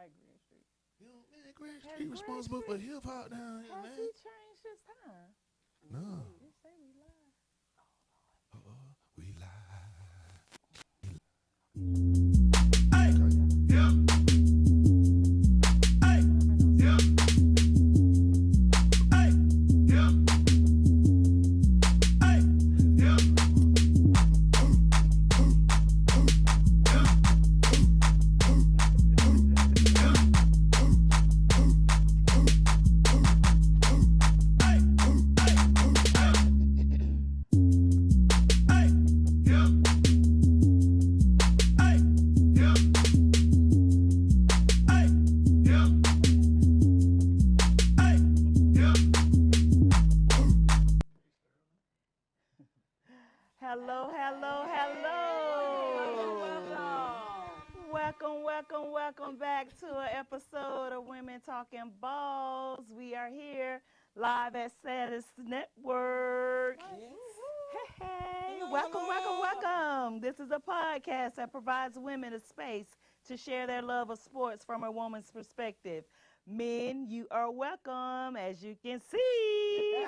like Greg Street. You know, man, Greg Street responsible for hip hop down here, Has man. he changed his time? No. They say we live. We lie. Hello, hello, hello. Welcome back to an episode of Women Talking Balls. We are here live at Status Network. Hey, welcome. This is a podcast that provides women a space to share their love of sports from a woman's perspective. Men, you are welcome, as you can see.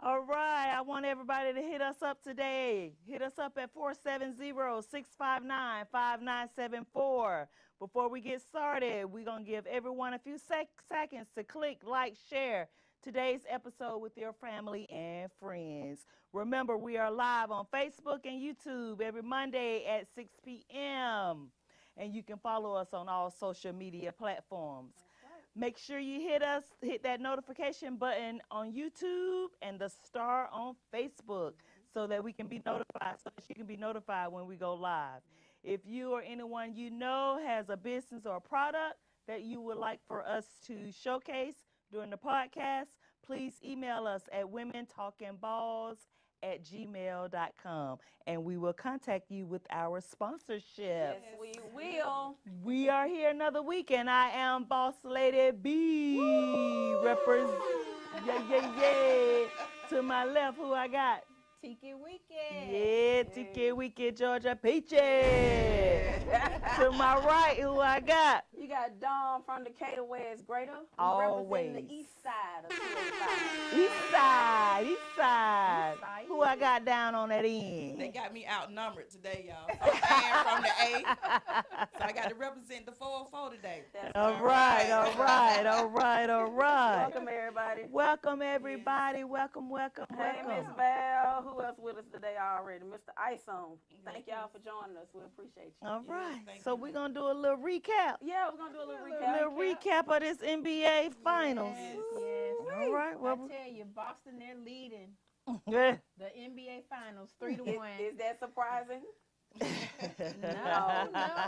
All right, I want everybody to hit us up today. Hit us up at 470-659-5974. Before we get started, we're going to give everyone a few seconds to click, like, share today's episode with your family and friends. Remember, we are live on Facebook and YouTube every Monday at 6 p.m. And you can follow us on all social media platforms. Make sure you hit that notification button on YouTube and the star on Facebook so that we can be notified, so that you can be notified when we go live. If you or anyone you know has a business or a product that you would like for us to showcase during the podcast, please email us at womentalkingballs@gmail.com, and we will contact you with our sponsorship. Yes, we will. We are here another week, and I am Boss Lady B. Yeah. To my left, who I got? Tiki Weekend. Yeah, Tiki Weekend, Georgia Peaches. To my right, who I got? You got Dawn from Decatur, where it's greater. Always. Representing the east side of 205. East side. Who I got down on that end? They got me outnumbered today, y'all. So I'm from the A. So I got to represent the 404 today. All right. Welcome, everybody. Welcome, everybody. Welcome. Hey, Miss Val. Who else with us today already? Mr. Isom. Thank y'all for joining us. We appreciate you. All right. thank So you. we're going to do a little recap. Yeah, we're going to do a little recap. Recap of this NBA Finals. Yes. All right. I Well, tell you, Boston, they're leading yeah. the NBA Finals 3-1. Is that surprising? No,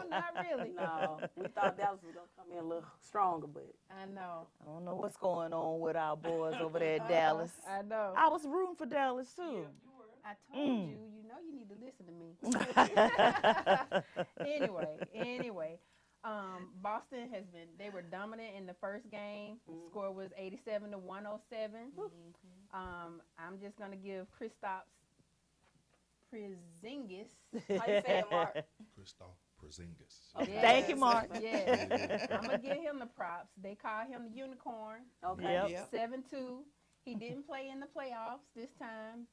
not really. No. We thought Dallas was going to come in a little stronger, but. I know. I don't know what's going on with our boys over there at Dallas. I know. I was rooting for Dallas, too. I told you, you know you need to listen to me. Anyway, Boston they were dominant in the first game. Score was 87-107. I'm just going to give Kristaps Porzingis. How you say it, Mark? Christoph Porzingis. Okay. Thank you, Mark. Yeah. I'm going to give him the props. They call him the unicorn. Okay. Yep. 7-2. He didn't play in the playoffs this time,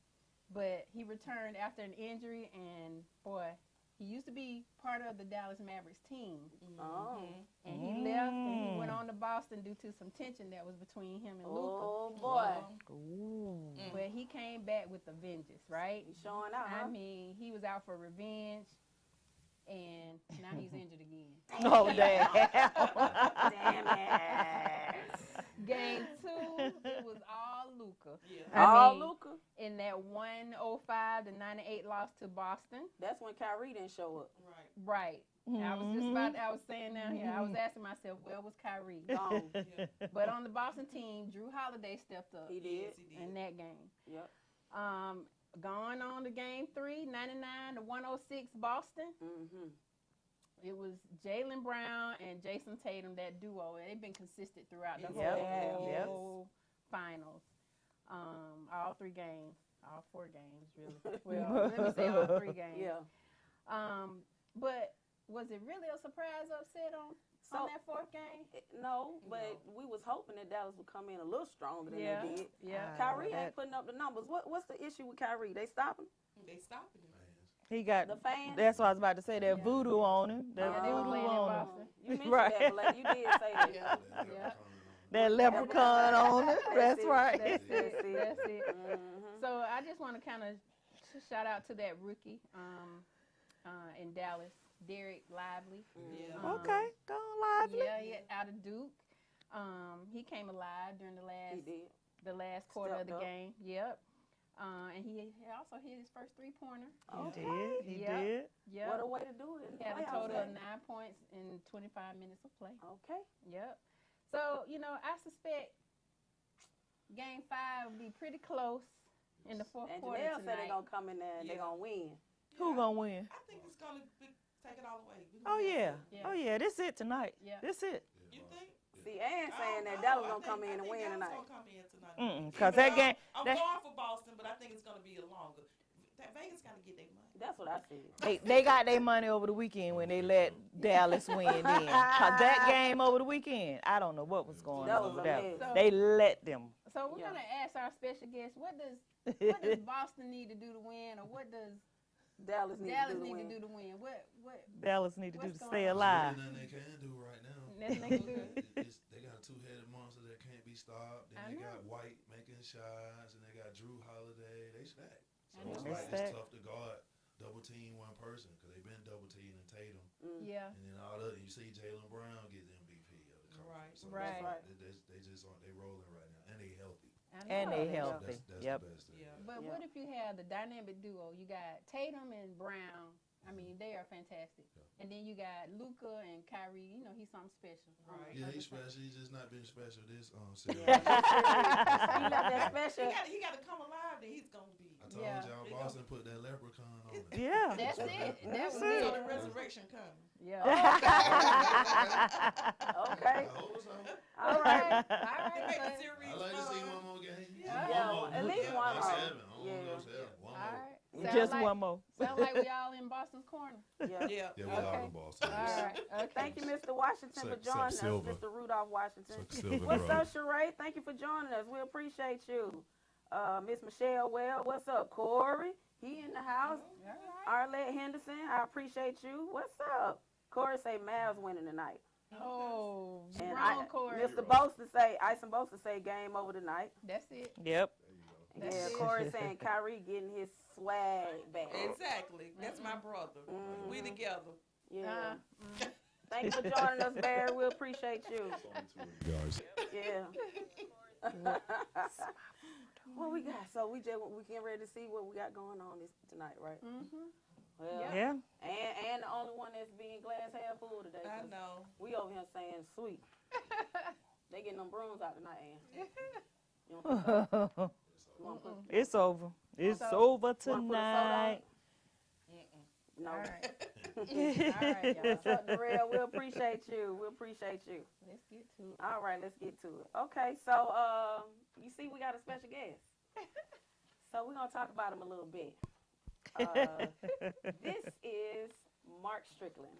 but he returned after an injury, and boy, he used to be part of the Dallas Mavericks team. Oh. And he left and he went on to Boston due to some tension that was between him and Luka. Oh, boy. Ooh. But he came back with the vengeance, right? He's showing out, huh? I mean, he was out for revenge, and now he's injured again. Oh, damn. Damn it. Game 2, it was all Luka. All Luka. In that 105-98 loss to Boston. That's when Kyrie didn't show up. Right. I was saying down here, I was asking myself, where was Kyrie? Gone. But on the Boston team, Drew Holiday stepped up He did. in that game. Yep. Going on to game 3, 99-106 Boston. Mm-hmm. It was Jaylen Brown and Jason Tatum, that duo. They've been consistent throughout the Yep. whole finals. All 3 games. All 4 games, really. Well, let me say all 3 games. Yeah. But was it really a surprise upset on So- that fourth game? No, but we was hoping that Dallas would come in a little stronger than Yeah. they did. Yeah. Kyrie that- ain't putting up the numbers. What's the issue with Kyrie? They stopping They stopping him. He got. the fans? That's what I was about to say. That Yeah. voodoo on him. That Yeah, they were voodoo playing in on him. Boston. You mentioned Right. that, Blake. You did say that. Yeah. Yeah. That leprechaun on him. That's it. right. That's it. it. That's it. Mhm. So I just want to kind of shout out to that rookie in Dallas, Derek Lively. Yeah. Okay, go on lively. Yeah, out of Duke. He came alive during He did. the last quarter of Stepped the up. game. Yep. And he also hit his first 3-pointer. He did. He Yeah. did. Yep. What a way to do it. in He had a playoff total of game. 9 points in 25 minutes of play. Okay. Yep. So, I suspect game 5 will be pretty close in the fourth And quarter Janelle said they're tonight. going to come in there and they're Yeah. going to win. Who gonna win? I think it's gonna take it all away. Oh yeah. Yeah. Oh yeah. This it tonight. Yeah. This it. You think? See, Ann I saying don't that know. Dallas I going to come think- in I and think win Dallas tonight. gonna come in tonight. Cause Even that though game. I'm that- going for Boston, but I think it's gonna be a longer. That Vegas gotta get their money. That's what I said. They got their money over the weekend when they let Dallas win. Then, cause that game over the weekend, I don't know what was going That on was with that. amazing. So- They let them. So we're Yeah. gonna ask our special guest, what does Boston need to do to win, or what does Dallas need Dallas to do need the to win. do to win? What Dallas need to do What's to going stay on? alive. There's nothing they can do right now. Nothing they can do. They got a two-headed monster that can't be stopped. Then I they know. got White making shots, and they got Drew Holiday. They stacked. So I know. it's They like it's stacked. tough to guard double team one person because they've been double teaming Tatum, Yeah. and then all the you see Jalen Brown get the MVP of the conference. Right. So Right. it's like they just aren't they rolling right now, and they healthy. I And know. they Yeah. healthy. That's Yep. the best thing. Yeah. But Yeah. what if you have the dynamic duo? You got Tatum and Brown. I mean, they are fantastic. And then you got Luka and Kyrie. He's something special. Right. Yeah, he's special. He's just not been special this series. He left that special. He got to come alive. Then he's gonna be. I told Yeah. y'all Boston put that leprechaun on it. Yeah. That's it. That's That was it. So the resurrection coming. Yeah. Okay. I hope so. All All right. right. All They right. make the so- series I like to see fun. one more game. Yeah. Yeah, at least one Not more. 7. I don't Yeah. want no 7. One All more. right. Just Sound one more. Sound like we all in Boston's corner. Yeah. Yeah. Yeah, we all Okay. in Boston. All right. Okay. Thank you, Mr. Washington, for Except joining us. Silver. Mr. Rudolph Washington. Except Silver What's Road. up, Sheree? Thank you for joining us. We appreciate you. Miss Michelle Well, what's up? Corey, he in the house. All right. Arlette Henderson, I appreciate you. What's up? Corey say Mavs winning tonight. Oh, And wrong Corey. Mr. Boster say, Ison Boster say game over tonight. That's it. Yep. That's Yeah, it. Corey saying Kyrie getting his swag back. Exactly. That's my brother. Mhm. We together. Yeah. Mm. Thank you for joining us, Barry. We appreciate you. Guys. Yeah. What we got? So we getting ready to see what we got going on tonight, right? Mm-hmm. Well, Yeah. and the only one that's being glass half full today. I 'cause know. We over here saying sweet. They getting them brooms out tonight, Ann. You want to you wanna put, It's over. It's So- over wanna put a soda on tonight. it? No. All right. All right, y'all. What's up, Darrell? We appreciate you. We appreciate you. Let's get to it. All right, let's get to it. Okay, so you see, we got a special guest. So we're gonna talk about him a little bit. This is Mark Strickland,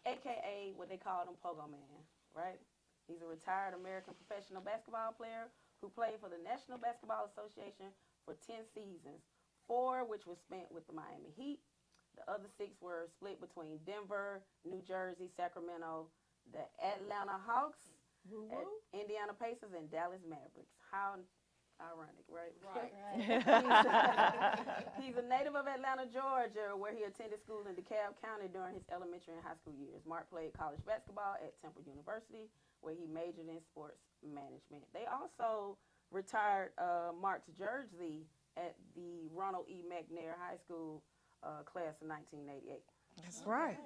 aka what they call him Pogo Man, right? He's a retired American professional basketball player who played for the National Basketball Association for 10 seasons, 4 which was spent with the Miami Heat. The other 6 were split between Denver, New Jersey, Sacramento, the Atlanta Hawks, Woo at woo. Indiana Pacers, and Dallas Mavericks. How ironic, right? Right. He's a native of Atlanta, Georgia, where he attended school in DeKalb County during his elementary and high school years. Mark played college basketball at Temple University, where he majored in sports management. They also retired Mark's jersey at the Ronald E. McNair High School class of 1988. That's right.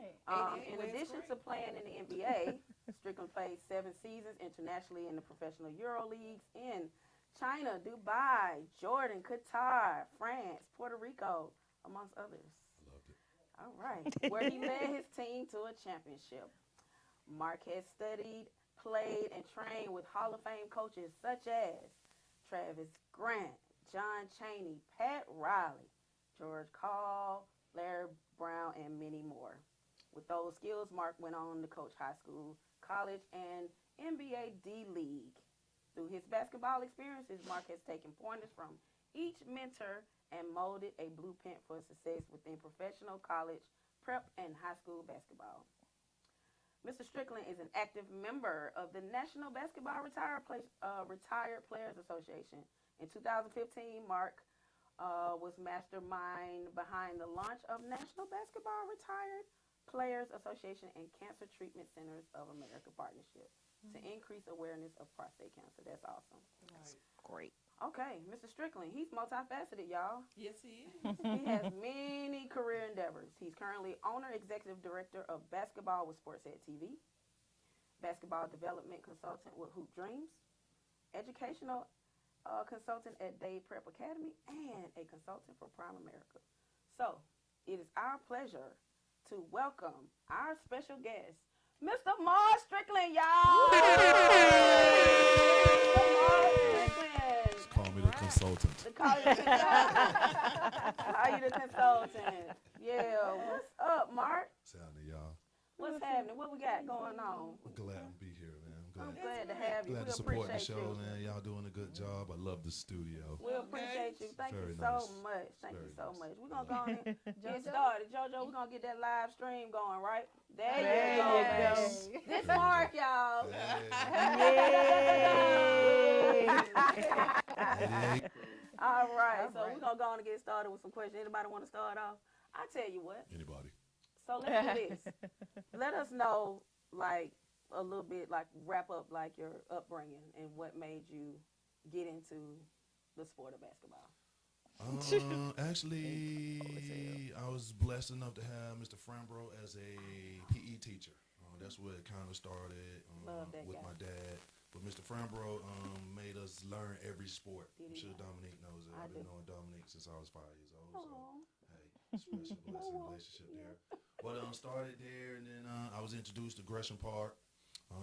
In addition to playing in the NBA, Strickland played 7 seasons internationally in the professional Euro leagues in China, Dubai, Jordan, Qatar, France, Puerto Rico, amongst others. Loved it. All right, where he led his team to a championship. Mark has studied, played, and trained with Hall of Fame coaches such as Travis Grant, John Chaney, Pat Riley, George Call, Larry Brown, and many more. With those skills, Mark went on to coach high school, college, and NBA D-League. Through his basketball experiences, Mark has taken pointers from each mentor and molded a blueprint for success within professional, college, prep, and high school basketball. Mr. Strickland is an active member of the National Basketball Retired Players Association. In 2015, Mark was mastermind behind the launch of National Basketball Retired Players Association and Cancer Treatment Centers of America Partnership to increase awareness of prostate cancer. That's awesome. Great. Okay, Mr. Strickland, he's multifaceted, y'all. Yes, he is. He has many career endeavors. He's currently owner, executive director of Basketball with Sportshead TV, basketball development consultant with Hoop Dreams, educational consultant at Day Prep Academy, and a consultant for Prime America. So, it is our pleasure to welcome our special guest, Mr. Mars Strickland, y'all. Mr. Mars Strickland. Just call me the consultant. Call you the consultant. Call you the consultant. Yeah. What's up, Mark? What's happening, y'all? What's happening? What we got going on? I'm glad to be here, man. I'm I'm glad to have you. glad We to support the appreciate show, you. man. Y'all doing a good job. I love the studio. We appreciate you. Thank Very you so nice. much. Thank you Very so nice. much. We're going to go on and get Jojo? started. JoJo, we're going to get that live stream going, right? There There you go. you go. This Mark, y'all. Hey. All right. All So right. we're going to go on and get started with some questions. Anybody want to start off? I tell you what. Anybody? So let's do this. Let us know, like, a little bit, like, wrap up, like, your upbringing and what made you get into the sport of basketball. Actually, I was blessed enough to have Mr. Frambro as a PE teacher. That's where it kind of started Love that with guy. my dad. But Mr. Frambro made us learn every sport. Did I'm he sure now? Dominique knows that. I I've been do. knowing Dominique since I was 5 years old. So, Aw. hey, special blessing relationship there. But started there, and then I was introduced to Gresham Park.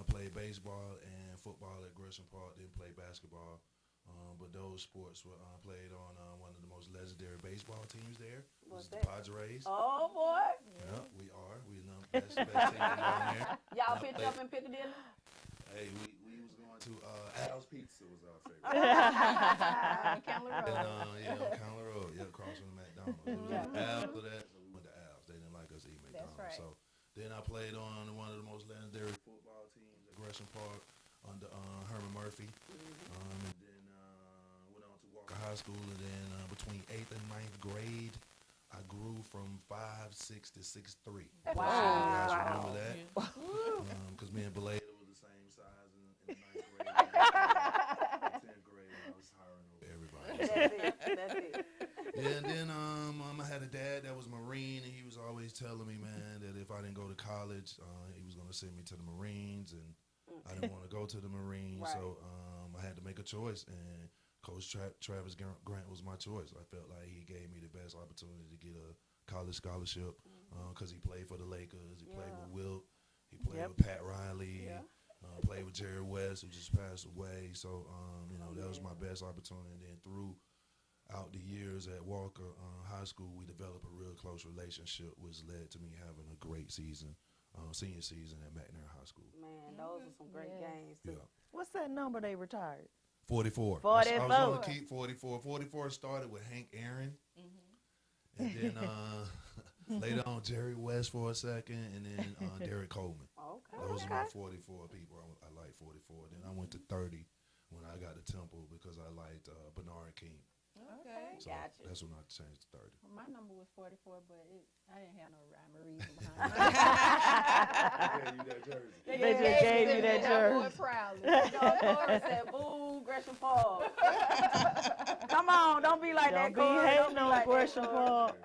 Played baseball and football at Gresham Park, then played basketball. But those sports were played on one of the most legendary baseball teams there. What's the that? Padres. Oh, boy. Yeah, we are. We're the best team down there. Y'all And I pitch played- up in Piccadilly? Hey, we was going to Al's Pizza was our favorite. Candler And, Road. yeah, on County Road, yeah, across from the McDonald's. It was Yeah. after that, so we went to Al's. They didn't like us to eat McDonald's. right. So then I played on one of the most legendary football teams at Gresham Park under Herman Murphy. And then went on to Walker High School. And then between 8th and 9th grade, I grew from 5'6" to 6'3". Wow. You guys remember Wow. that? Because me and Beleda were the same size in the 9th grade. In 10th grade, I was hiring over everybody. That's it. That's it. Yeah, and then I had a dad that was Marine, and he was always telling me, man, that if I didn't go to college, he was going to send me to the Marines, and I didn't want to go to the Marines, Right. so I had to make a choice, and Coach Travis Grant was my choice. I felt like he gave me the best opportunity to get a college scholarship because he played for the Lakers, he played with Wilt, he played Yep. with Pat Riley, Yeah. played with Jerry West, who just passed away, so, that was my best opportunity, and then throughout the years at Walker High School, we developed a real close relationship, which led to me having a great season, senior season at McNair High School. Man, those are some great Yes. games, too. Yeah. What's that number they retired? 44. 44. I was going to keep 44. 44 started with Hank Aaron. And then later on, Jerry West for a second, and then Derek Coleman. Okay. Those are my 44 people. I like 44. Then I went to 30 when I got to Temple because I liked Bernard King. Okay. So Gotcha. that's when I changed to 30. My number was 44, but I didn't have no rhyme or reason behind you that jersey. They just gave you that I wore jersey. it proudly. Cora said, boo, Gresham Park. Come on, don't be like Don't that, be Cora. hating be on like that, Gresham Cora. Park.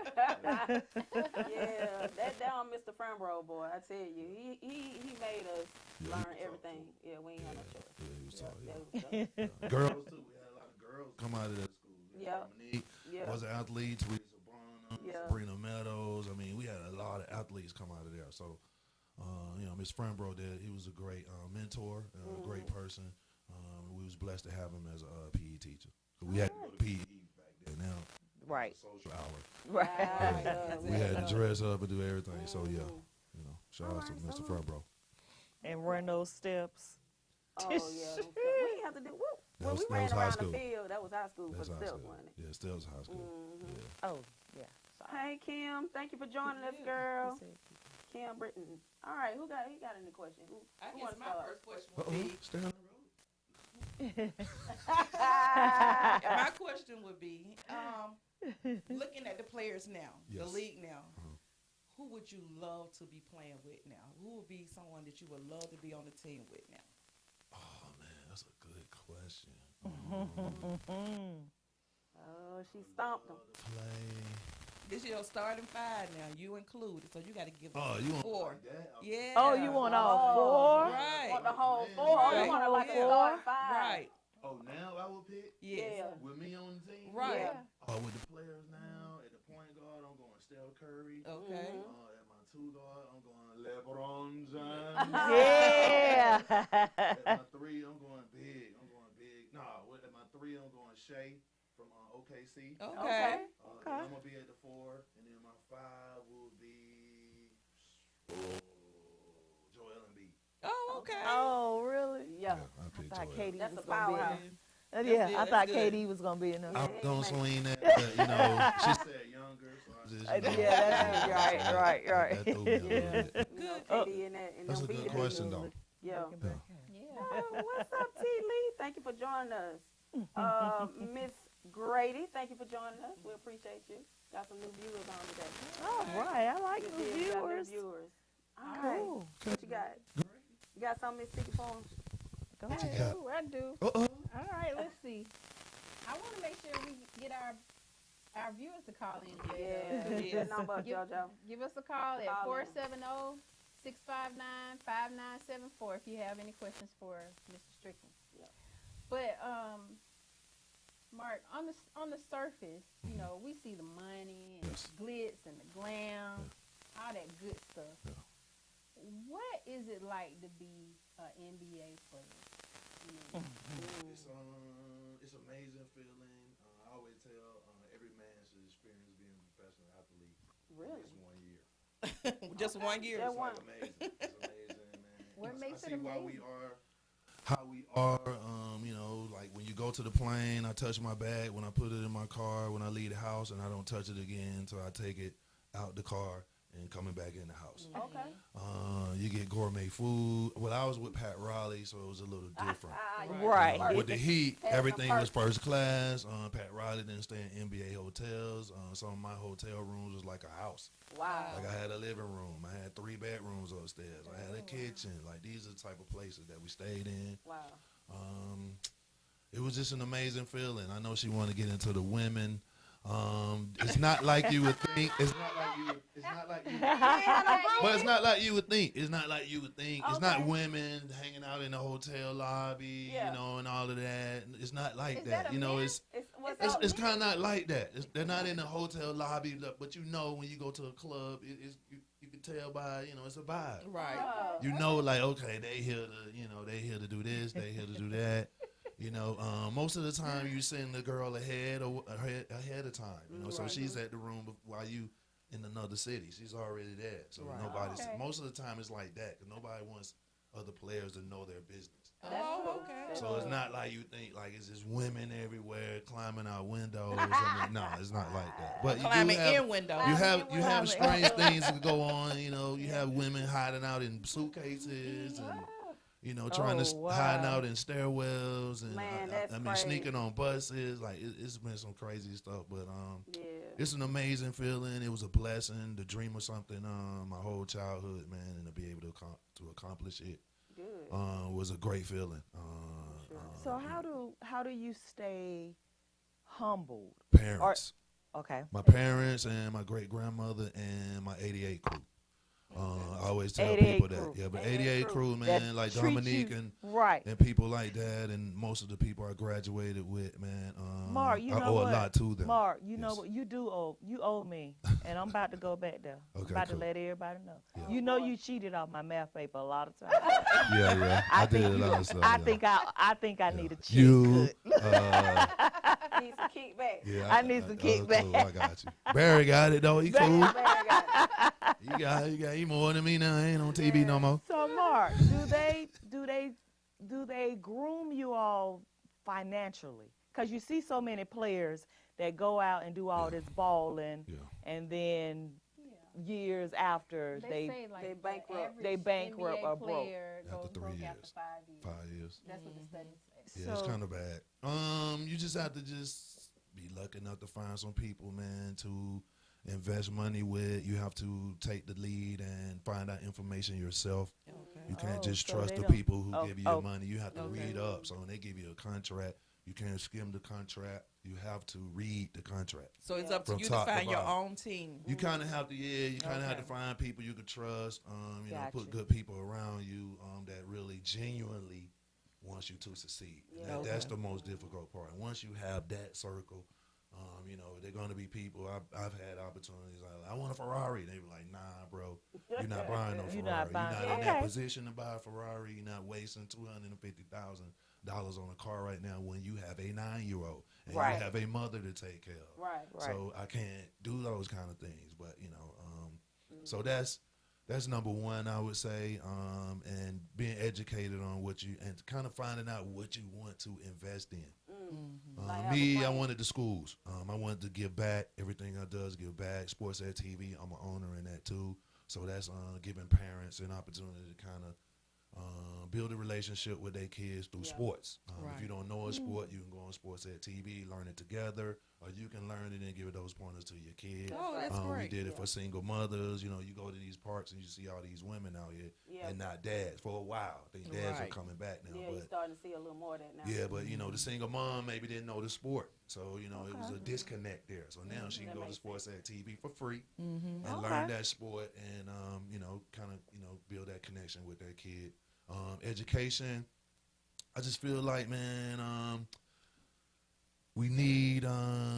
Yeah, that down Mr. Frambro, boy, I tell you, he made us Yeah, learn he was everything. Yeah, we ain't had no choice. Yeah, he was Yeah, tough, yeah. that was tough. Girls, too. We had a lot of girls come out of that school. Yeah. Dominique Yeah. was an athlete. Teresa Bonham, Yeah. Sabrina Meadows. I mean, we had a lot of athletes come out of there. So, Miss Frambro did. He was a great mentor, a great person. We was blessed to have him as a PE teacher. We had to go to PE back then. Now, Right. social hour. Right. Yeah, We had to dress up and do everything. So, yeah, Mhm. Shout out to Alright, Mr. salute. Front Bro. And run those steps. Oh yeah, we didn't have to do. When we That ran was high around school. the field, that was high school That's for high the steps, school. wasn't it? Yeah, Stills High School. Mhm. Yeah. Oh, yeah. Sorry. Hey Kim, thank you for joining us, girl. Kim Britton. All right, who got any question? Who I who guess wanna my start? first question would Uh-oh, be, stay on the road. my question would be, looking at the players now, the Yes. league now, Uh-huh. who would you love to be playing with now? Who would be someone that you would love to be on the team with now? Oh man, that's a good question. Oh, she stomped him. Play. This is your starting five now, you included, so you got to give us Oh, you want four. like that? Yeah. Oh, you want all four? Right. Want the whole four? Oh, you Right. want to like a Four? starting five? Right. Oh, now I will pick Yes. Yeah. with me on the team. Right. Yeah. Oh, with the players now at the point guard, I'm going Steph Curry. Okay. Mhm. At my two guard, I'm going LeBron James. Yeah. At my three, I'm going big. At my three, I'm going Shea from OKC. Okay. Okay. Okay. Then I'm gonna be at the four, and then my five will be Joel Embiid. Oh, okay. Oh, really? Yeah. I picked I thought Joel. Katie That's was a gonna be in powerhouse. there. That's Yeah, good, I that's thought good. KD was gonna be in there. I'm Yeah, gonna man. swing that, but she said younger, so I just Yeah, that's right, so right. That threw me a little bit. You know, Oh. KD in that in That's them a good beat question, days. though. Yeah. Looking back. Yeah. Oh, what's up, T. Lee? Thank you for joining us. Miss Grady, thank you for joining us. We appreciate you. Got some new viewers on today. All right, I like You the did, you got new viewers. viewers. All right. Cool. What you got? You got something, Miss Sticky for 'em? Go What you ahead. got? Ooh, I do. Uh-oh. All right, let's see. I want to make sure we get our viewers to call in today. Yeah. though. Good number, Give- JoJo. Give us a call at Call in. 470-659-5974 if you have any questions for Mr. Strickland. Yep. But Mark, on the surface, you know, we see the money and Yes. glitz and the glam, all that good stuff. Yeah. What is it like to be an NBA player? You know, It's amazing feeling. I always tell every man should experience being a professional athlete Really? just 1 year. Just 1 year. Yeah, It's one. like amazing. It's amazing, man. What makes I it see why we amazing? are how we are. You know, like when you go to the plane, I touch my bag when I put it in my car. When I leave the house, and I don't touch it again until I take it out the car and coming back in the house. Okay. You get gourmet food. Well, I was with Pat Riley, so it was a little different. Right. With the Heat, Had some everything was perks. first class. Pat Riley didn't stay in NBA hotels. Some of my hotel rooms was like a house. Wow. Like I had a living room. I had 3 bedrooms upstairs. I had a kitchen. Like these are the type of places that we stayed in. Wow. It was just an amazing feeling. I know she wanted to get into the women. It's not like you would think. It's not like you. It's not like you. But it's not like you would think. It's not like you would think. It's not Okay. women hanging out in the hotel lobby, Yeah. you know, and all of that. It's not like Is that. that a You know, myth? it's What's it's, up? it's kind of not like that. They're not in the hotel lobby, but you know when you go to a club, you can tell by, you know, it's a vibe. Right. Oh, You know, like, okay, they here to, you know, they here to do this, they here to do that. You know, most of the time you send the girl ahead of time. You know, so Right. she's at the room while you in another city. She's already there. So Right. nobody's. Okay. Most of the time it's like that because nobody wants other players to know their business. That's Oh, true. okay. That's So it's true. not like you think like it's just women everywhere climbing out windows. I mean, no, it's not like that. But you do Climbing have, in windows. you have Climbing. strange things that go on. You know, you have women hiding out in suitcases and you know trying to Oh, hiding wow. out in stairwells and Man, that's I mean crazy. sneaking on buses. Like it's been some crazy stuff, but Yeah. it's an amazing feeling. It was a blessing to dream of something my whole childhood, man, and to be able to accomplish it Good. was a great feeling. So how do you stay humbled? Parents. Okay. My parents and my great grandmother and my 88 crew. I always tell 88 people crew. that. Yeah, but 88 88 crew. crew, That man, like treat Dominique you- and Right. people like that, and most of the people I graduated with, man. Mark, you I know owe what? a lot to them. Mark, you know Yes. what? You do owe. You owe me, and I'm about to go back there. I'm Okay, about cool. to let everybody know. Yeah. You know you cheated off my math paper a lot of times. Yeah, I did a lot of stuff. I yeah. think I need a cheat. You, Good. Need some kickback. Yeah, I need some kickback. Cool, I got you. Barry got it though. He cool. Barry got it. You got he more than me now. I ain't on TV no more. So Mark, do they groom you all financially? Because you see so many players that go out and do all this balling, and then years after They say like they the bankrupt. average They bankrupt NBA or broke. player After goes 3 broke years. after 5 years. 5 years. That's what the study says. Yeah, it's So- kind of bad. You just have to just be lucky enough to find some people, man, to invest money with. You have to take the lead and find out information yourself. You can't just so trust they the don't- people who oh, give you oh. your money. You have to Okay. read up. So when they give you a contract, you can't skim the contract. You have to read the contract. So it's up to From you to top to find your bottom. own team. You kind of have to, you kind of have to Okay. find people you can trust. You know, Gotcha. put good people around you that really genuinely wants you to succeed. Yeah. That's the most difficult part. Once you have that circle, you know, they're going to be people. I've had opportunities. I want a Ferrari. They were like, nah, bro, you're not buying no Ferrari. You're not buying- You're not in Okay. that position to buy a Ferrari. You're not wasting $250,000 on a car right now when you have a 9-year-old and Right. you have a mother to take care of. Right. Right. So I can't do those kind of things. But you know, so that's number one, I would say, and being educated on what you and kind of finding out what you want to invest in. Like have a Me, I plan. wanted the schools. I wanted to give back. Everything I does give back. Sports Ed TV, I'm an owner in that too. So that's giving parents an opportunity to kind of build a relationship with their kids through Yeah. sports. If Right. you don't know a sport, you can go on Sports Ed TV, learn it together, or you can learn it and give those pointers to your kid. Oh, that's We great. did it for single mothers. You know, you go to these parks and you see all these women out here Yeah. and not dads for a while. I think dads are Right. coming back now. Yeah, you're but starting to see a little more of that now. yeah, but you know, the single mom maybe didn't know the sport, so you know it was a disconnect there. So now she can That go to makes Sports Ed TV for free Mm-hmm. and Okay. learn that sport, and you know, kind of build that connection with their kid. Education, I just feel like, man, we need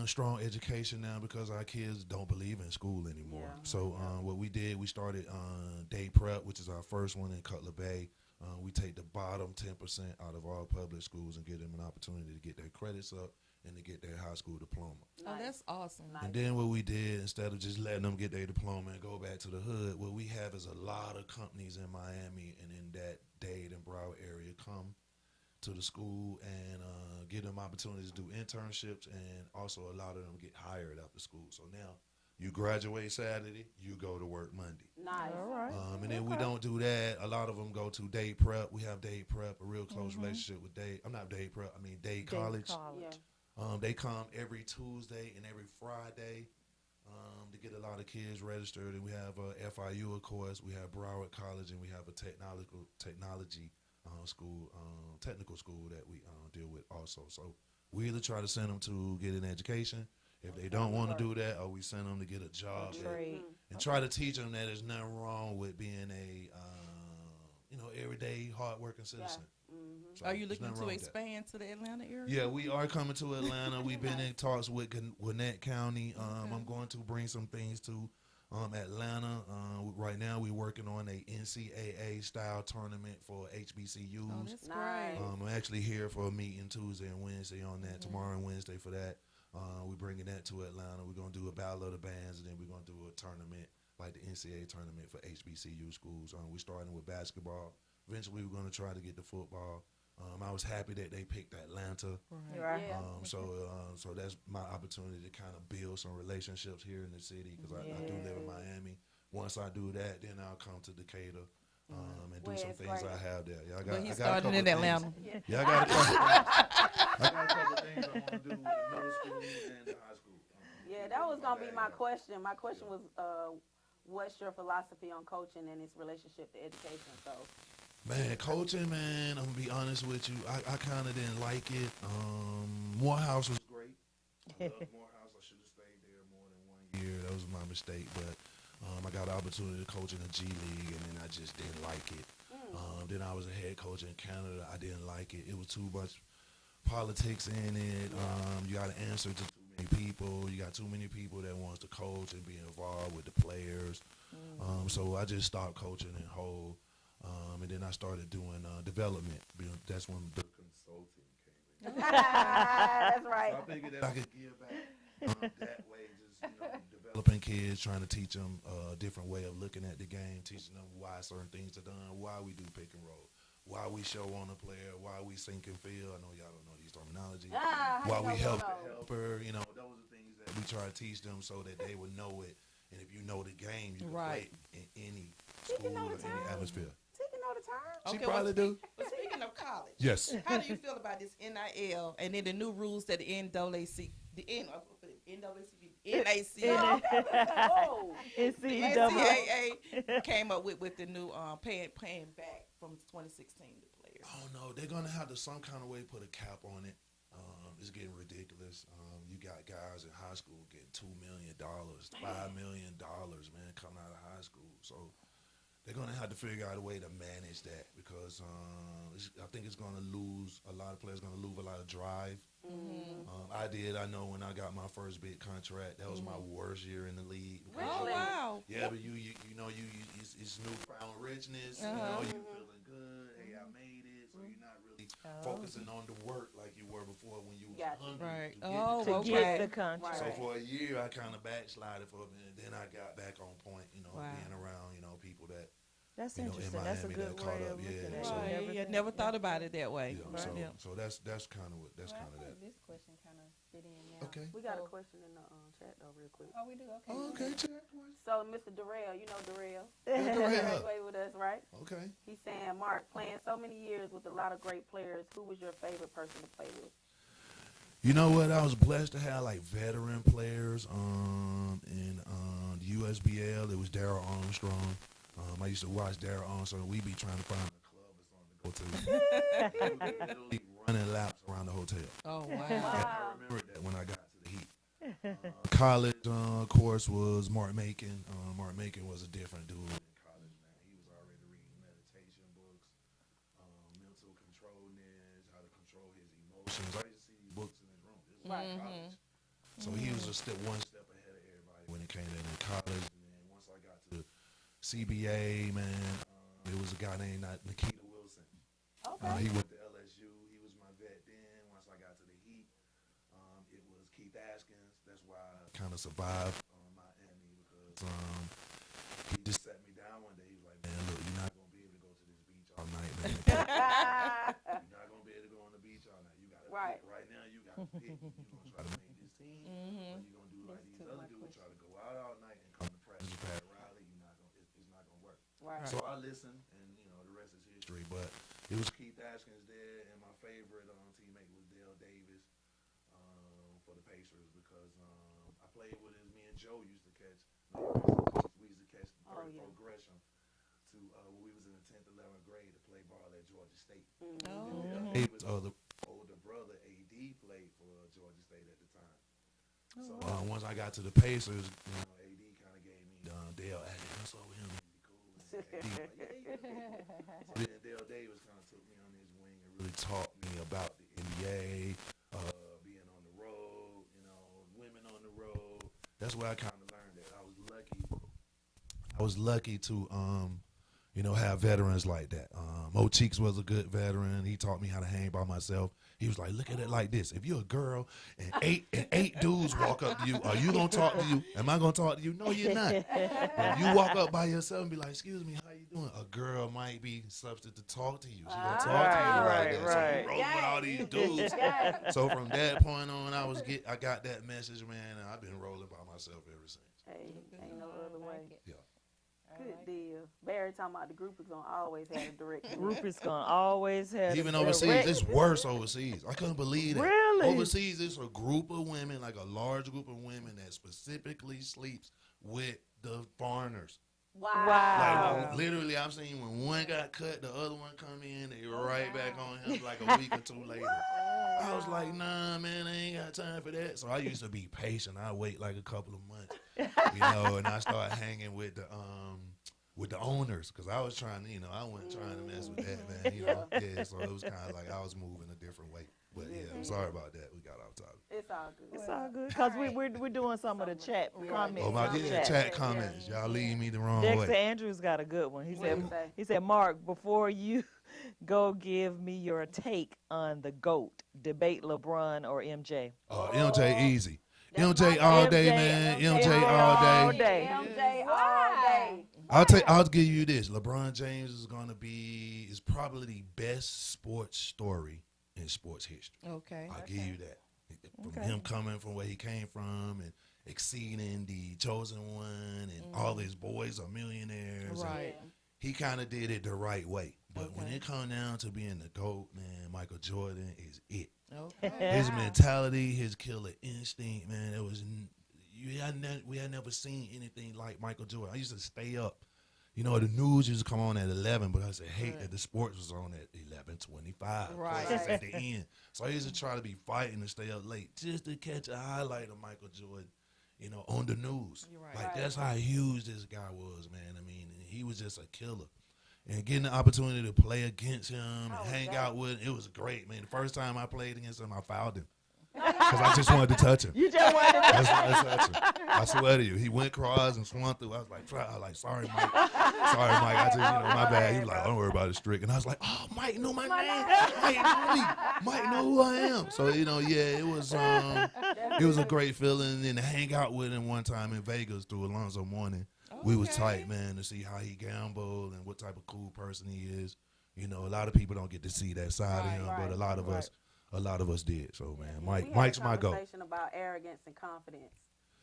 strong education now because our kids don't believe in school anymore. Yeah. So what we did, we started day prep, which is our first one in Cutler Bay. We take the bottom 10% out of all public schools and give them an opportunity to get their credits up and to get their high school diploma. Oh, that's awesome. Nice. And then what we did, instead of just letting them get their diploma and go back to the hood, what we have is a lot of companies in Miami and in that Dade and Broward area come to the school and give them opportunities to do internships, and also a lot of them get hired after school. So now you graduate Saturday, you go to work Monday. Nice. All right. And then we don't do that. A lot of them go to Dade Prep. We have Dade Prep, a real close relationship with Dade. I'm not Dade Prep, I mean Dade College. Yeah. They come every Tuesday and every Friday to get a lot of kids registered. And we have FIU, of course. We have Broward College, and we have a technology school, technical school that we deal with also. So we either try to send them to get an education. If they don't want to do that, or we send them to get a job Trade. and try to teach them that there's nothing wrong with being a everyday hardworking citizen. So Are you there's looking nothing to wrong with that. expand to the Atlanta area? Yeah, we are coming to Atlanta. We've been in talks with Gwinnett County. I'm going to bring some things to Atlanta. Right now, we're working on a NCAA style tournament for HBCUs. Oh, that's Nice. great. I'm actually here for a meeting Tuesday and Wednesday on that. Tomorrow and Wednesday for that. We're bringing that to Atlanta. We're going to do a battle of the bands, and then we're going to do a tournament like the NCAA tournament for HBCU schools. We're starting with basketball. Eventually, we're going to try to get to football. I was happy that they picked Atlanta. Right. Yeah. So that's my opportunity to kind of build some relationships here in the city because I do live in Miami. Once I do that, then I'll come to Decatur and do Where some it's things great. I have there. Yeah, I got, But I he's got a starting couple in of Atlanta. things. Yeah, I got a couple. I got a couple of things I want to do with the middle school and the high school. Yeah, that was gonna be my question. My question was, what's your philosophy on coaching and its relationship to education? So, Man, coaching, man, I'm gonna be honest with you. I kind of didn't like it. Morehouse was great. I love Morehouse. I should have stayed there more than 1 year. That was my mistake. But I got the opportunity to coach in the G League, and then I just didn't like it. Then I was a head coach in Canada. I didn't like it. It was too much politics in it. You got to answer to too many people. You got too many people that wants to coach and be involved with the players. So I just stopped coaching in whole. And then I started doing development. That's when the consulting came in. That's right. So I figured that I could give back that way, just developing kids, trying to teach them a different way of looking at the game, teaching them why certain things are done, why we do pick and roll, why we show on a player, why we sink and feel. I know y'all don't know these terminology. Why we help the helper. Those are things that we try to teach them so that they would know it. And if you know the game, you can play in any school or any atmosphere. Taking all the time. She Okay, probably do. But speaking of college, Yes. how do you feel about this NIL and then the new rules that the NAACP, Oh, It's the the double. NCAA came up with the new paying back from 2016 to players? Oh no, they're gonna have to some kind of way put a cap on it. It's getting ridiculous. You got guys in high school getting $2 million, $5 million, man, coming out of high school. So they're gonna have to figure out a way to manage that because I think it's gonna lose a lot of players. Gonna lose a lot of drive. I know when I got my first big contract, that was my worst year in the league. Oh wow! Yeah, but you it's newfound richness. You feeling good. Hey, I made it. So you're not really focusing on the work like you were before when you was hungry. Right. To get Oh, the To check. get the contract. So for a year, I kind of backslided for a minute. Then I got back on point. Being around people that. That's in interesting. That's a Miami good that way caught of up. looking Yeah, at so- it. Right. I never thought about it that way. Yeah, Right. so that's kind of Well, I that. think this question kind of fit in now. Okay. we got a So- question in the chat though, real quick. Oh, we do. Okay. Oh, okay, check. So, Mr. Darrell, you know Darrell, Darrell. graduated with us, right? Okay. He's saying, Mark, playing so many years with a lot of great players, who was your favorite person to play with? You know what? I was blessed to have like veteran players. In the USBL, it was Darryl Armstrong. I used to watch Darryl Armstrong. We be trying to find a club or something to go to. Literally running laps around the hotel. Oh wow! I remember that when I got to the Heat. College, of course, was Mark Macon. Mark Macon was a different dude in college, man. He was already reading meditation books, mental controlness, how to control his emotions. I used to see these books in his room. This was in college. So he was one step ahead of everybody when it came to college. And then once I got to CBA, man, it was a guy named Nikita Wilson. Okay. He went to LSU. He was my vet then. Once I got to the Heat, it was Keith Askins. That's why I kind of survived Miami because he just sat me down one day. He was like, "Man, look, you're not gonna be able to go to this beach all night, man. You're not gonna be able to go on the beach all night. You gotta pick right now. You gotta pick. You gonna try to make this team, or you gonna do like these other dudes, try to go out all night and come to practice with Pat Riley. It's not gonna work." Right. So I listened, and the rest is history. But it was Keith Askins there, and my favorite teammate was Dale Davis for the Pacers because I played with him. Me and Joe used to catch. We used to catch progression to when we was in the 10th, 11th grade to play ball at Georgia State. Davis, the older brother, AD, played for Georgia State at the time. So once I got to the Pacers, AD kind of gave me Dale. Hey, what's up with him? Is he cool? So then Dale Davis kind of took me on his wing and really taught me about the NBA, being on the road, women on the road. That's where I kind of learned that. I was lucky to have veterans like that. Mo Cheeks was a good veteran. He taught me how to hang by myself. He was like, look at it like this. If you're a girl and eight dudes walk up to you, are you gonna talk to you? Am I gonna talk to you? No, you're not. If you walk up by yourself and be like, excuse me, how you doing? A girl might be substitute to talk to you. She gonna talk to you like that. So you roll with all these dudes. So from that point on, I got that message, man, and I've been rolling by myself ever since. Hey, ain't no other way. Yeah. Good deal. Barry talking about the group is gonna always have a direct. Group is gonna always have Even a overseas, direct- it's worse overseas. I couldn't believe it. Really? Overseas, it's a group of women, like a large group of women that specifically sleeps with the foreigners. Wow. Like literally, I've seen when one got cut, the other one come in, they right back on him like a week or two later. I was like, nah, man, I ain't got time for that. So I used to be patient. I wait like a couple of months, and I started hanging with the owners because I was trying to, I wasn't trying to mess with that, man. Yeah, so it was kind of like I was moving a different way. But yeah, I'm sorry about that. We got off topic. It's all good. It's all good because we're doing some of the chat comments. Oh my in the yeah, chat comments. Y'all lead me the wrong Dexter way. Andrews got a good one. He What did he say? said, Mark, before you Go give me your take on the GOAT. Debate LeBron or MJ. MJ easy. That's MJ my all day, MJ, man. MJ MJ all day. day. MJ all Why? day. I'll give you this. LeBron James is probably the best sports story in sports history. Okay. I'll give you that. From Okay. him coming from where he came from and exceeding the chosen one and all his boys are millionaires. and Right. he kind of did it the right way. But when Okay. it comes down to being the GOAT, man, Michael Jordan is it. Okay. His mentality, his killer instinct, man, it was we had never seen anything like Michael Jordan. I used to stay up. You know, the news used to come on at 11, but I said, hate that the sports was on at 11:25. Right. It's at the end. So I used to try to be fighting to stay up late just to catch a highlight of Michael Jordan, you know, on the news. You're right. Like, that's how huge this guy was, man. I mean, he was just a killer. And getting the opportunity to play against him and hang out with him, it was great, man. The first time I played against him, I fouled him. Because I just wanted to touch him. You just wanted to That's touch him. I swear to you. He went cross and swung through. I was like, sorry, Mike. Sorry, Mike. I just, my bad. He was like, don't worry about it, Strick. And I was like, oh, Mike know my name. Mike know me. Mike know who I am. So, it was a great feeling. And to hang out with him one time in Vegas through Alonzo Mourning. We was tight, man, to see how he gambled and what type of cool person he is. You know, a lot of people don't get to see that side of him, but a lot of us did. So, man, Mike's my goat. Conversation about arrogance and confidence.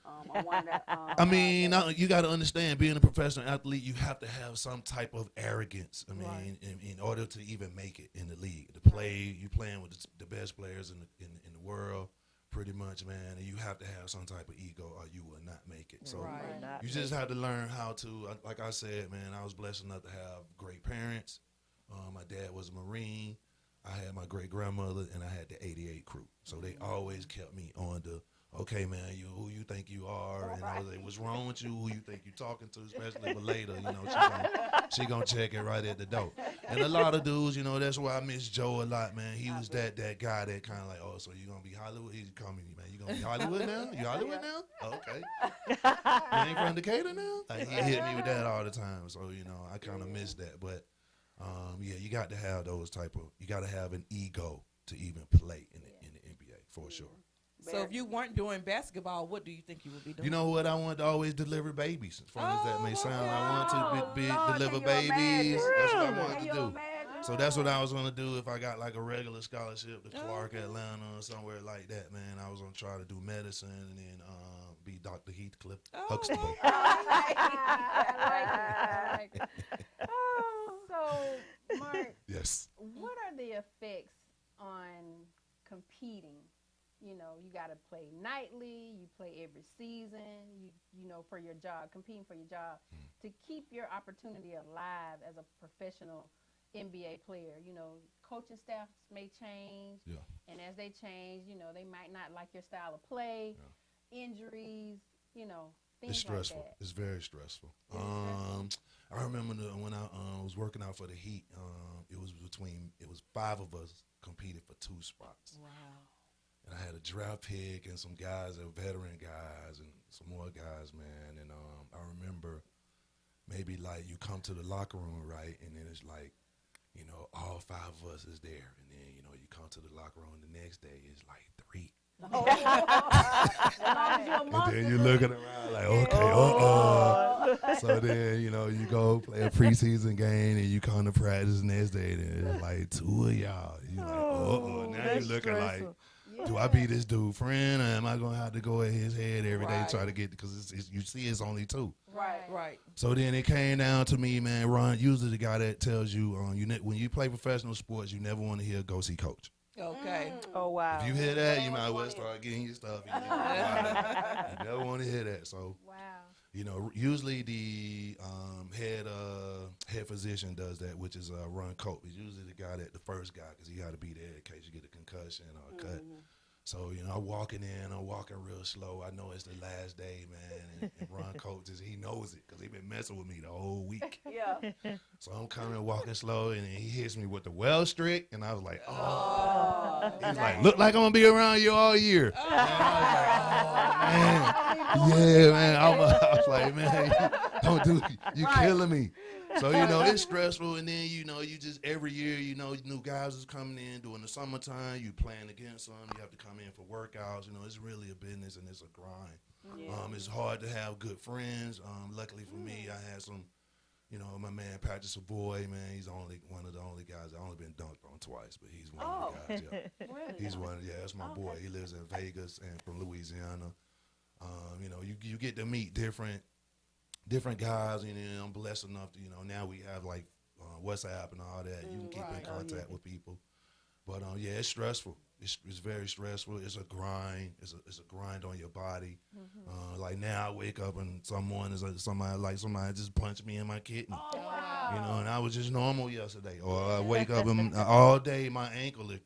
On one that, I mean, you got to understand, being a professional athlete, you have to have some type of arrogance. I mean, in order to even make it in the league, you playing with the best players in the world, pretty much, man. And you have to have some type of ego, or you will not make it. So Right. you just have to learn how to. Like I said, man, I was blessed enough to have great parents. My dad was a Marine. I had my great grandmother, and I had the '88 crew. So they always kept me on the. Okay, man, who you think you are, and I was like, what's wrong with you? Who you think you talking to? Especially for later, she gonna check it right at the door. And a lot of dudes, that's why I miss Joe a lot, man. He was that guy that kind of like, oh, so you gonna be Hollywood? He's coming, man. You gonna be Hollywood now? You Hollywood now? Oh, okay. You ain't from Decatur now? Like, he hit me with that all the time. So I kind of miss that. But you got to have you got to have an ego to even play in the NBA for sure. So if you weren't doing basketball, what do you think you would be doing? You know what? I wanted to always deliver babies. As funny as that may sound, I wanted to Lord, deliver can you babies. That's what I Can wanted you to do. imagine? So that's what I was gonna do if I got like a regular scholarship to Clark, Atlanta, or somewhere like that. Man, I was gonna try to do medicine and then be Dr. Heathcliff Huxtable. I like it. So, Mark, Yes. what are the effects on competing? You got to play nightly, you play every season, for your job, competing for your job, to keep your opportunity alive as a professional NBA player. Coaching staffs may change, and as they change, they might not like your style of play, injuries, things It's stressful. like that. It's very stressful. Is it stressful? I remember when I was working out for the Heat. It was 5 of us competed for 2 spots. Wow. And I had a draft pick and some guys, veteran guys, and some more guys, man. And I remember maybe like you come to the locker room, right, and then it's like, all 5 of us is there, and then you come to the locker room the next day, it's like 3. And then you're looking around like, okay, So then, you go play a preseason game and you come to practice the next day and it's like 2 of y'all. You're like, now you're looking like, do I be this dude friend or am I going to have to go at his head every day to try to get, because you see it's only 2. Right. So then it came down to me, man. Ron, usually the guy that tells you, when you play professional sports, you never want to hear go see coach. Okay. Oh, wow. If you hear that, you might as well start getting your stuff. You never want to hear that. So, Wow. usually the head physician does that, which is Ron Cope. He's usually the guy the first guy, because he got to be there in case you get a concussion or a cut. So, I'm walking real slow. I know it's the last day, man. And Ron Cope, he knows it because he been messing with me the whole week. Yeah. So I'm coming, walking slow, and he hits me with the well strick, and I was like, oh. He's like, look like I'm going to be around you all year. And I was like, oh, man. Yeah, man. I was like, man, don't do it. You killing me. So, you know, it's stressful. And then, you know, you just every year, you know, new guys is coming in during the summertime. You playing against them. You have to come in for workouts. You know, it's really a business and it's a grind. Yeah. It's hard to have good friends. Luckily for me, I had some, you know, my man Patrick Savoy, man, he's one of the only guys. I've only been dunked on twice, but he's one of the guys. Yeah. Really? He's one. Yeah, that's my Okay. boy. He lives in Vegas and from Louisiana. You know, you get to meet different guys, and then I'm blessed enough to, you know, now we have like WhatsApp and all that. You can keep in contact with people. But yeah, it's stressful. It's very stressful. It's a grind. It's a grind on your body. Like now I wake up and somebody just punched me in my kidney. Oh, wow. You know, and I was just normal yesterday. Or I wake up and all day my ankle is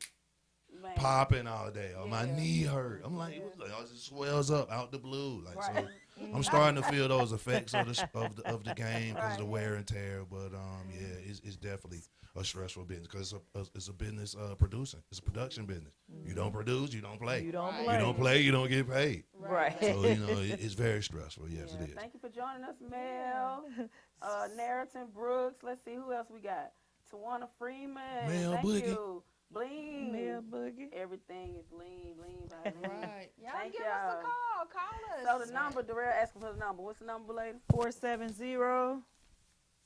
Man. popping all day, or my Yeah. knee hurt. I'm like, it just swells up out the blue. Like Right. so, I'm starting to feel those effects of the game because of the Right. wear and tear. But yeah, it's definitely a stressful business because it's a business producing. It's a production business. You don't produce, you don't play. You don't Right. play. You don't play, you don't get paid. Right. So you know it's very stressful. Yes, Yeah. it is. Thank you for joining us, Mel. Narraton Brooks. Let's see who else we got. Tawana Freeman. Mel Thank Boogie. you. Bling. Mel Boogie. Everything is bling, bling, by bling. Right. Y'all Thank give us y'all. a call. Call us. So the number, Darrell asking for the number. What's the number, lady? 470.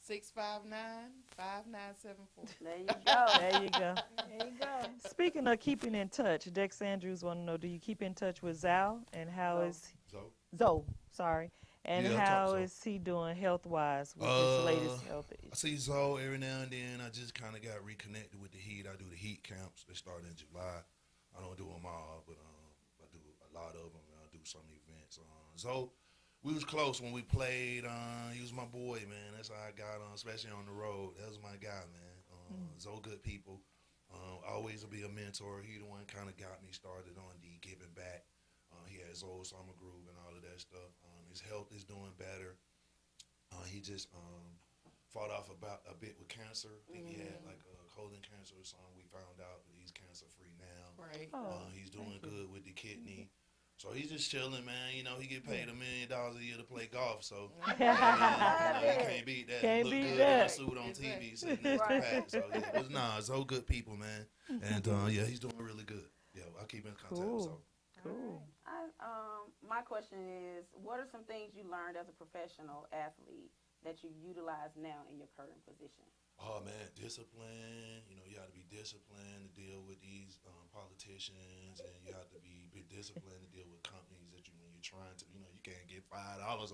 659-5974. There you go. There you go. There you go. Speaking of keeping in touch, Dex Andrews want to know, do you keep in touch with Zal and how Zoe. is So Zoe, sorry, and Yeah, I how talk to is he doing health-wise with his latest health I issues? see Zoe every now and then. I just kind of got reconnected with the Heat. I do the Heat camps. They start in July. I don't do them all, but I do a lot of them. I do some events. Zoe, we was close when we played. He was my boy, man. That's how I got on, especially on the road. That was my guy, man. Zoe, good people. Always will be a mentor. He the one kind of got me started on the giving back. He had his old summer groove and all of that stuff. His health is doing better. He just fought off a bit with cancer. I think he had like colon cancer or something. We found out that he's cancer free now. Right. Oh, He's doing good with the kidney. So he's just chilling, man. You know, he get paid $1 million a year to play golf. So you can't beat that. Can't Look beat good that. in a suit on TV sitting next to Pat. So yeah, but nah, it's all good people, man. And yeah, he's doing really good. Yeah, I keep in contact. Cool. So cool. My question is, what are some things you learned as a professional athlete that you utilize now in your current position? oh man, discipline. You know, you have to be disciplined to deal with these politicians, and you have to be disciplined to deal with companies that when you're trying to, you know, you can't get $5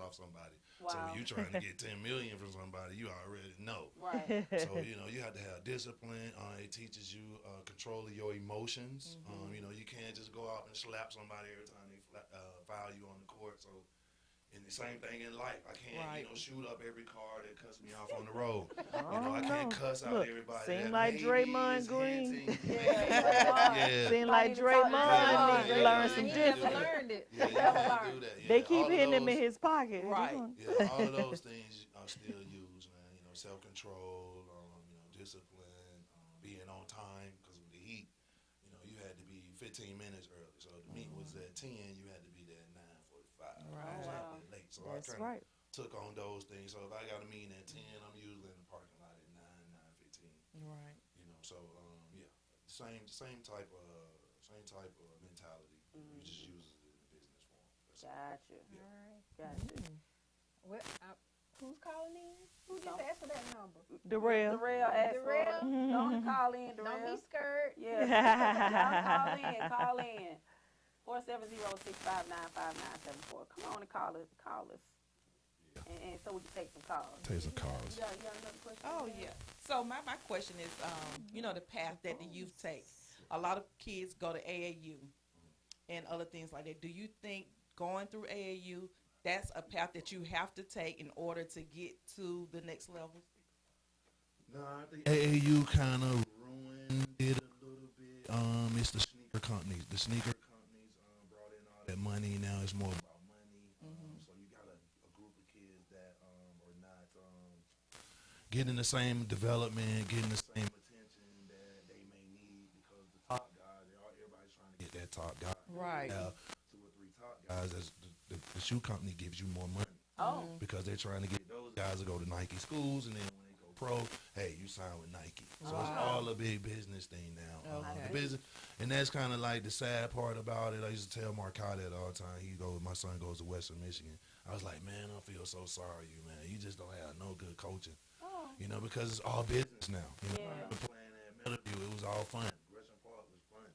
off somebody. So Wow. when you're trying to get 10 million from somebody, you already know. Right. So you know, you have to have discipline. It teaches you control of your emotions. You know, you can't just go out and slap somebody every time they foul you on the court. So. And the same thing in life. I can't, you know, shoot up every car that cuts me off on the road. You know, I can't cuss out Look, everybody. seem that like maybe Draymond is Green. hinting. Yeah. Seem Might like need to talk to Draymond Draymond. needs to Yeah. learn some He Yeah. never discipline. learned it. Yeah, you have to do that. Yeah, They keep all of hitting him in those- his pocket. Right. Yeah, all of those things are still used, man. You know, self-control, you know, discipline, being on time. Because with the Heat, you know, you had to be 15 minutes early. So the meeting was at 10, you had to be there at 9:45. Right. I was out Wow. there late, so That's I kind of right. took on those things. So if I got a meeting at 10, I'm usually in the parking lot at 9:15. Right. You know, so yeah, same type of mentality. You just use it in the business form. That's all. Gotcha. Yeah. All right. Gotcha. What? Who's calling in? Who just Don't- asked for that number? Darrell. Darrell asked for Darrell? don't call in, Don't Darrell. be scared. Yeah. Y'all call in. 470-659-5974. Come on and call us. And so we can take some calls. Take some calls. You got another question? Oh yeah. So my question is, you know, the path that the youth take. A lot of kids go to AAU and other things like that. Do you think going through AAU, that's a path that you have to take in order to get to the next level? No, I think AAU kind of ruined it a little bit. It's the sneaker companies. The sneaker companies brought in all that money. Now it's more about money. So you got a group of kids that are not getting the same development, getting the same attention that they may need because the top guys, everybody's trying to get that top guy. Right. Now, 2 or 3 top guys, the shoe company gives you more money. Oh. Because they're trying to get those guys to go to Nike schools, and then when they go pro, hey, you sign with Nike. So it's all a big business thing now. Okay. The business, and that's kind of like the sad part about it. I used to tell Marcotte that all the time. My son goes to Western Michigan. I was like, man, I feel so sorry, you man. You just don't have no good coaching, you know, because it's all business now. You know, Yeah. I've been playing at Middleview, it was all fun. Gresham Park was fun.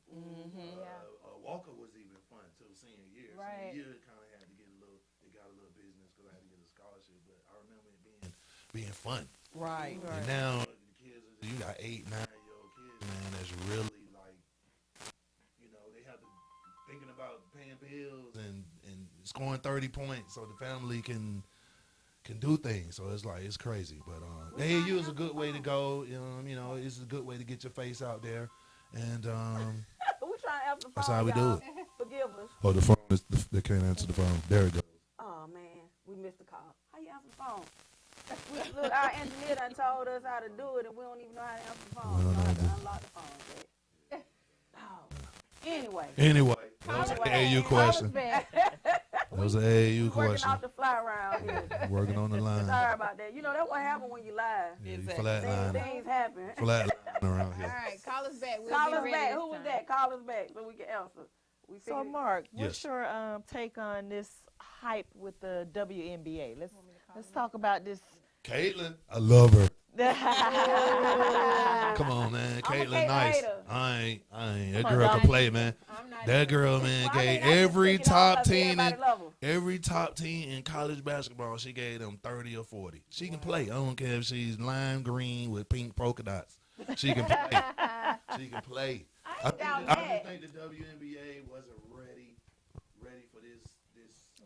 Walker was even fun too. Senior year, Right. senior year, it kind of had to get a little. It got a little business because I had to get a scholarship. But I remember it being fun. Right. And now the kids, you got 8, 9-year-old kids, man. That's really like, you know, they have to thinking about paying bills and scoring 30 points so the family can do things. So it's like it's crazy. But AAU is a good way to go. You know, it's a good way to get your face out there. And We trying to answer the phone. that's how we do y'all. it. Forgive us. Oh, the phone is they can't answer the phone. There it goes. Oh man, we missed the call. How you answer the phone? Look, our engineer done told us how to do it, and we don't even know how to answer the phone. We don't So I know have to how to- unlock the phone. Jay. Oh. Anyway, Anyway, that was an Anyway. AAU question. Back. That was an AAU we working question. off the fly around here. Working on the line. Sorry about that. You know that's what happened when you lie. Yeah, you Exactly. flatline, Things happen. flatline around All here. right, call us back. We'll Call be us ready back. this Who was time. that? Call us back so we can answer. We So, figured- Mark, what's Yes. your take on this hype with the WNBA? Let's talk about this. Caitlin, I love her. Come Come on, man. I'm a Caitlin, Caitlin nice. hater. I ain't. That Come on, girl can Donnie. play, man. I'm not That even- girl, man, Well, I gave mean, I just every pick it on top 'cause team in everybody love her. every top team in college basketball. She gave them 30 or 40. She can play. I don't care if she's lime green with pink polka dots. She can play. She can play. I ain't doubt I that. just think the WNBA wasn't ready for this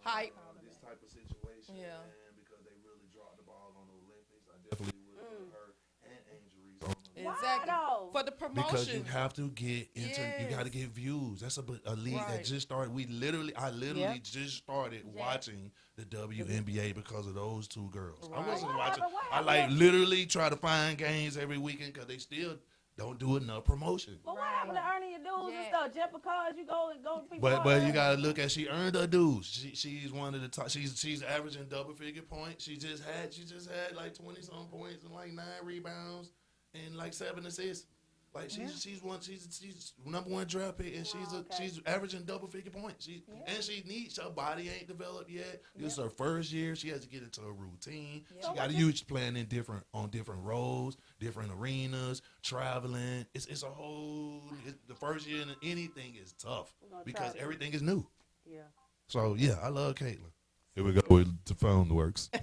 Hype. this type of situation. Yeah. Man, because they really dropped the ball on the Olympics. I definitely would put her and injuries on them. Why Exactly. though? For the promotion. Because you have to get into, you got to Yes. get views. That's a league that Right. just started. I literally Yep. just started watching the WNBA because of those two girls. I Right. wasn't What watching. happened? What I like happened? literally try to find games every weekend because they still don't do enough promotion. But what happened to earning your dues and Yeah. stuff? Just because you go to people. But you gotta look at she earned her dues. She's one of the top. She's averaging double figure points. She just had like 20 some points and like 9 rebounds and like 7 assists. Like she's number 1 draft pick and she's averaging double figure points. And she needs her body ain't developed yet. This is her first year. She has to get into a routine. Yeah. She got to use playing in different roles, different arenas, traveling. It's a whole. The first year in anything is tough We're gonna because try it. everything is new. Yeah. So yeah, I love Caitlin. Here we go. The phone works. All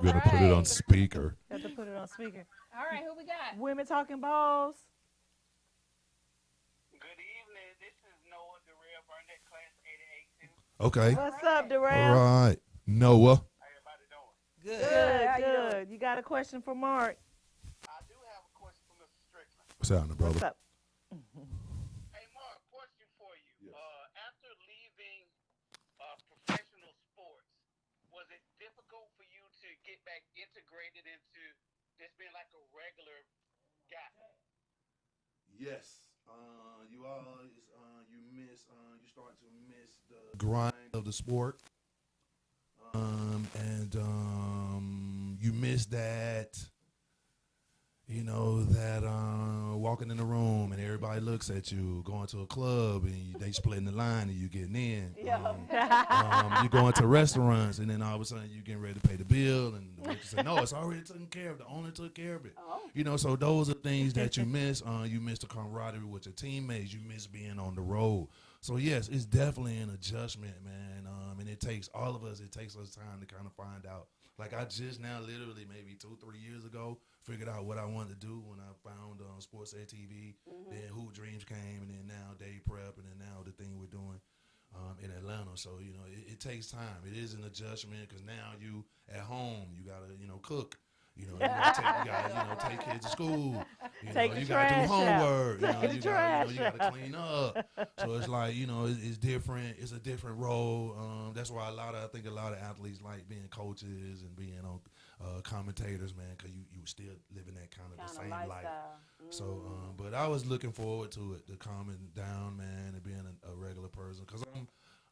We're gonna put it on right. speaker. Have to put it on speaker. All right, who we got? Women talking balls. Good evening. This is Noah Darrell Burnett, class 882. Okay. What's up, All Darrell? right. Noah. How everybody doing? Good. Good, How you good. You got a question for Mark? I do have a question for Mr. Strickland. What's happening, brother? What's up? Hey, Mark, question for you. After leaving professional sports, was it difficult for you to get back integrated into just being like a regular guy? Yes. You start to miss the grind of the sport. And you miss that, walking in the room and everybody looks at you, going to a club and they splitting the line and you getting in. Yeah. You going to restaurants and then all of a sudden you getting ready to pay the bill and the waitress say, no, it's already taken care of. The owner took care of it. Oh. So those are things that you miss. You miss the camaraderie with your teammates. You miss being on the road. So yes, it's definitely an adjustment, man. And it takes all of us. It takes us time to kind of find out. Like I just now, literally maybe 2-3 years ago, figured out what I wanted to do when I found Sports Ed TV. Then Hoop Dreams came, and then now Day Prep, and then now the thing we're doing in Atlanta. So it takes time. It is an adjustment because now you at home, you gotta cook. You gotta take kids to school. Take the You gotta trash do out. homework. Take the You trash gotta clean up. So it's like it's different. It's a different role. That's why I think a lot of athletes like being coaches and being on commentators, man, because you still living that kind of the same life. lifestyle. So, but I was looking forward to it, to calming down, man, and being a regular person. Cause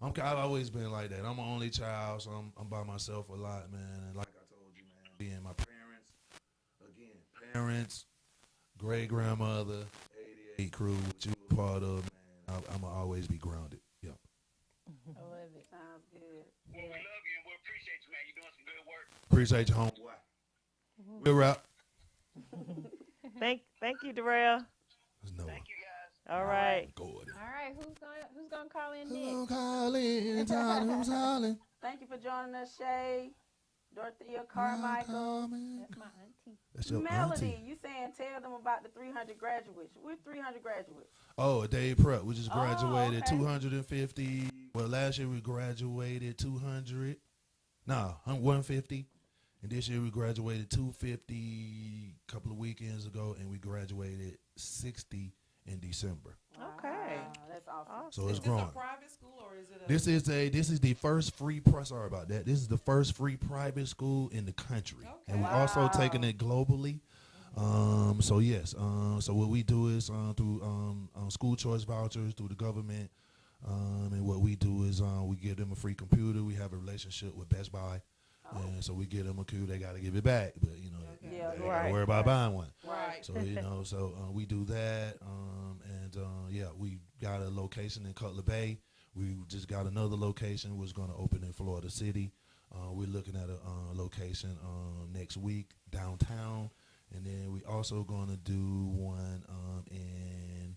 I've always been like that. I'm an only child, so I'm by myself a lot, man. And like I told you, man, being my parents, again, parents, great grandmother, 88 crew, what you were part of, man, I'm gonna always be grounded. Yeah. I love it. Sounds good. Well, we love you and we appreciate you, man. You're doing some good work. Appreciate you, home. We're out. Thank you, Darrell. There's no Thank you, guys. All right. Gordon. All right, who's gonna call in next? Who's calling? Todd, who's calling? Thank you for joining us, Shay, Dorothea Carmichael. That's my auntie. That's your Melody, auntie. you saying tell them about the 300 graduates. We're 300 graduates. Oh, a day prep. We just Oh, graduated okay. 250. Well, last year we graduated 200. Nah, 150. And this year we graduated 250 a couple of weekends ago, and we graduated 60 in December. Okay. Wow, that's awesome. So Is it's this a growing. private school or is it a? This is the first free sorry about that. This is the first free private school in the country, and we're also taking it globally. So yes, so what we do is through school choice vouchers through the government, and what we do is we give them a free computer. We have a relationship with Best Buy, and so we give them a computer. They got to give it back, but you know, Okay. Yeah, they got right. to worry about buying one. Right. So you know, we do that, and yeah, we got a location in Cutler Bay. We just got another location. Was going to open in Florida City. We're looking at a location next week downtown, and then we also going to do one in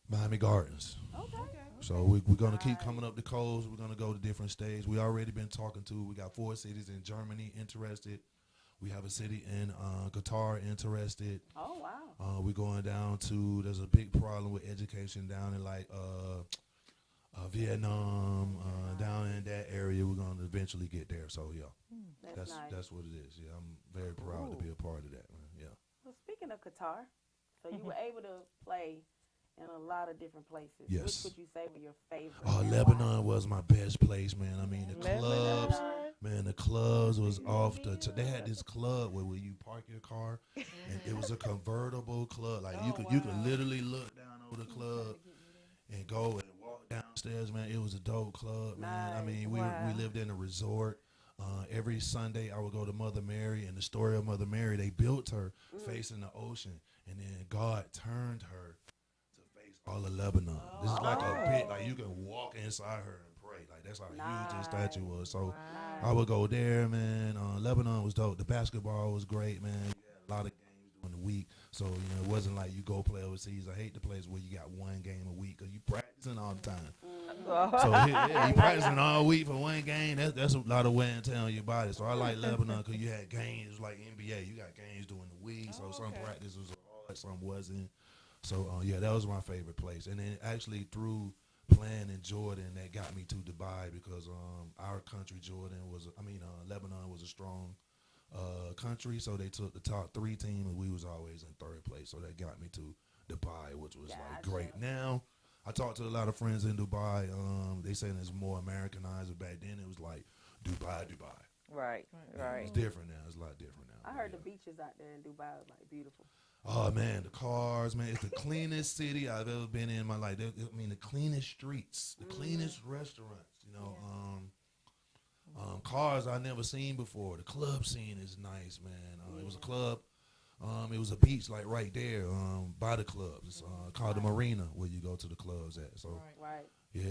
Miami Gardens. Okay. So we're going to keep coming up the coast. We're going to go to different states. We already been talking to. We got 4 cities in Germany interested. We have a city in Qatar interested. Oh, wow. We're going down to. There's a big problem with education down in like Vietnam, down in that area. We're going to eventually get there. So yeah, That's nice. that's what it is. Yeah, I'm very proud to be a part of that, man. Yeah. Well, speaking of Qatar, so you were able to play in a lot of different places. Yes. Which would you say were your favorite? Oh, and Lebanon was my best place, man. I mean, the clubs, Lebanon. man, the clubs was off the. They had this club where you park your car, and it was a convertible club. Like you could literally look down over the club and go and walk downstairs, man. It was a dope club, man. I Nice. mean, Wow. we lived in a resort. Every Sunday, I would go to Mother Mary, and the story of Mother Mary, they built her facing the ocean, and then God turned her to face all of Lebanon. This is like a pit, like you can walk inside her and pray. Like that's how huge this statue was. So I would go there, man. Lebanon was dope. The basketball was great, man. You had a lot of games during the week, so you know it wasn't like you go play overseas. I hate the place where you got one game a week because you practicing all the time. So yeah, you practicing all week for one game. That's a lot of wear and tear on your body. So I like Lebanon because you had games like NBA. You got games during the week. So some practice was hard, some wasn't. So yeah, that was my favorite place. And then actually through playing in Jordan, that got me to Dubai because our country, Lebanon was a strong country. So they took the top 3 team, and we was always in 3rd place. So that got me to Dubai, which was like great. Now I talked to a lot of friends in Dubai. They saying it's more Americanized, but back then it was like Dubai. Right. It's different now. It's a lot different now. I heard the beaches out there in Dubai are like beautiful. Oh man, the cars, man. It's the cleanest city I've ever been in my life. I mean, the cleanest streets, the cleanest restaurants. You know, cars I never seen before. The club scene is nice, man. It was a club. It was a beach like right there by the clubs. It's called the Marina, where you go to the clubs at. So Right. yeah,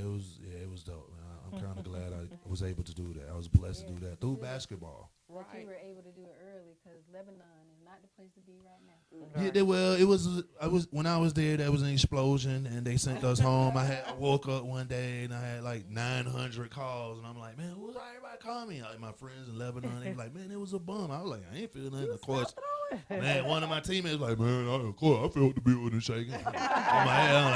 it was dope, man. I'm kind of glad I was able to do that. I was blessed to do that through basketball. That you Right. were able to do it early because Lebanon is not the place to be right now. Yeah, well, it was. I was when I was there. There was an explosion, and they sent us home. I woke up one day and I had like 900 calls, and I'm like, man, who's everybody calling me? Like my friends in Lebanon, they were like, man, it was a bum. I was like, I ain't feeling nothing. Of course, man, one of my teammates was like, man, of course, I felt the building shaking. I'm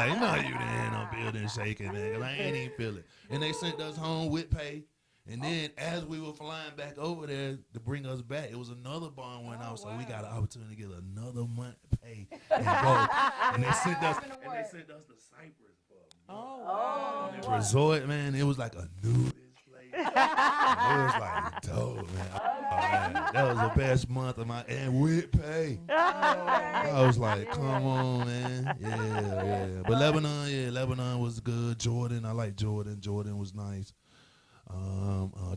like, no, you didn't. No building shaking, man, 'cause I ain't even feel it. And they sent us home with pay. And then as we were flying back over there to bring us back, it was another bomb went off, so we got an opportunity to get another month pay and go. And they sent us to Cyprus for a month. Oh wow. This resort, man, it was like a nudist place. It was like dope, man. Oh, man. That was the best month of and with pay. I was like, come on, man. Yeah. But Lebanon was good. Jordan, I like Jordan. Jordan was nice.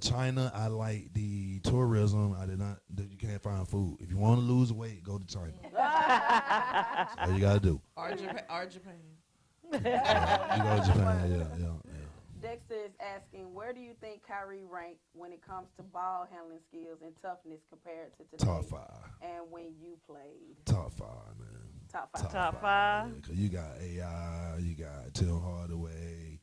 China, I like the tourism. I did not. You can't find food. If you want to lose weight, go to China. That's all you gotta do. Or Japan. You go to Japan. Yeah. Dexter is asking, where do you think Kyrie ranked when it comes to ball handling skills and toughness compared to today? Top 5. And when you played? Top 5, man. Top 5. Top 5. Yeah, 'cause you got AI, you got Tim Hardaway.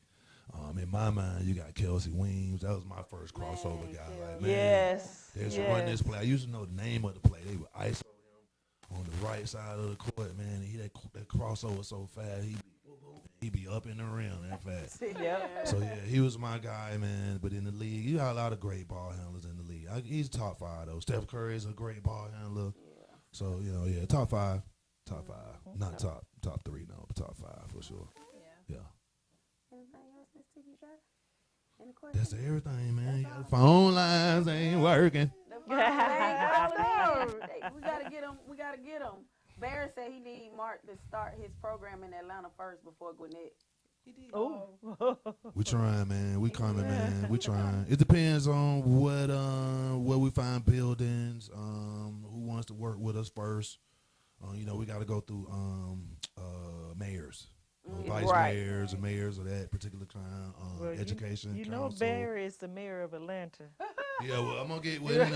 In my mind, you got Kelsey Weems. That was my first crossover Man, guy. yeah. Like, man, Yes. There's run this play. I used to know the name of the play. They would ISO him on the right side of the court, man. He that crossover so fast. He be up in the rim that fast. Yep. So yeah, he was my guy, man. But in the league, you got a lot of great ball handlers in the league. He's top 5 though. Steph Curry is a great ball handler. Yeah. So top 5, not top 3, no, but top 5 for sure. Yeah. Yeah. Anything else, Miss Tiki J? Any questions? That's everything, man. The phone lines ain't working. The phone ain't calling in. We gotta get him. We gotta get him. Barry said he need Mark to start his program in Atlanta first before Gwinnett. He did. Oh. We trying, man. We coming, man. We trying. It depends on what where we find buildings. Who wants to work with us first? We got to go through mayors, vice Right. mayors, and mayors of that particular kind. Well, Education. You know, council. Barry is the mayor of Atlanta. Yeah, well, I'm gonna get with it.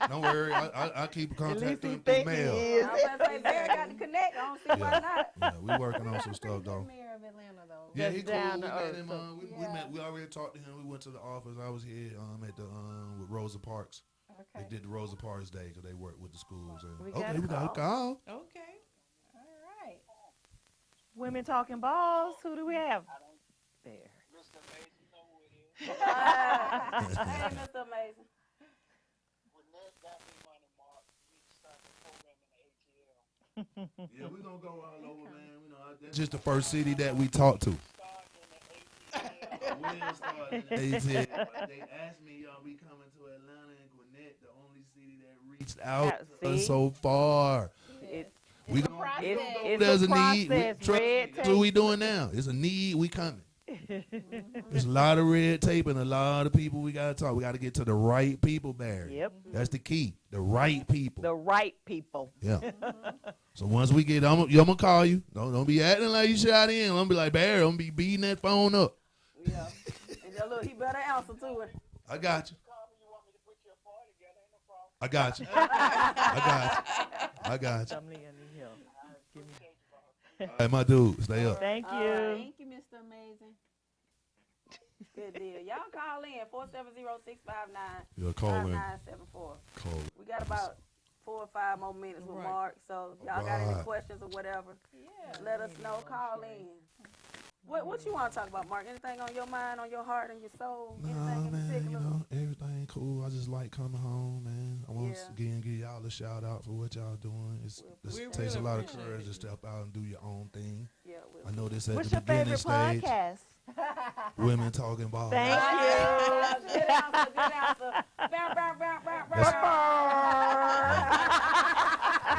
Don't worry. I keep At contact least he them through think he mail. is. I was about to say Barry got to connect. I don't see why not. Yeah, we working on some stuff though. Mayor of Atlanta, though. Yeah, That's he cool. down We to met earth, him. so- We met. We already talked to him. We went to the office. I was here at the with Rosa Parks. Okay. They did the Rosa Parks Day because they work with the schools. And, We got a we got a call. Okay. All right. Women talking balls. Who do we have? There. Mr. Mason, know who it is. Hey, Mr. Amazing. Gwinnett got me money, Mark. We start the program in the ATL. Yeah, we're gonna go all over, man. That's just the first city that we talked to. Start in the ATL. We'll start in the ATL. But they asked me, y'all be coming to Atlanta and Gwinnett, the only city that reached out to us see? so far. It, We It's a gonna process. it's There's a a need. process. Trust me, Red that's what we tape. doing now. It's a need. We coming. There's a lot of red tape and a lot of people we gotta talk. We gotta get to the right people, Barry. Yep. That's the key. The right people. The right people. Yeah. So once we get, I'm gonna call you. Don't be acting like you shot in. I'm gonna be like Barry. I'm gonna be beating that phone up. Yeah. And then look, he better answer to it. I got you. Call me, you want me to put your party together, ain't no problem. I got you. I'm leaving here. Give me. All right, my dude, stay up. Thank All you. right. Thank you, Mr. Amazing. Good deal. Y'all call in 470-659-5974. You're calling. Call. We got about 4 or 5 more minutes with Right. Mark, so if y'all got any Right. questions or whatever, Yeah. let us know. Call in. What you want to talk about, Mark? Anything on your mind, on your heart, and your soul? Nah, Anything in man, particular? everything cool. I just like coming home, man. I want Yeah. to again give y'all a shout out for what y'all doing. It We takes a really lot of appreciate courage to it. step out and do your own thing. Yeah, I know this at What's the your beginning favorite stage. podcast? Women talking ball. Thank you. Good answer. Good answer. Bow, bow, bow, bow, That's- bow.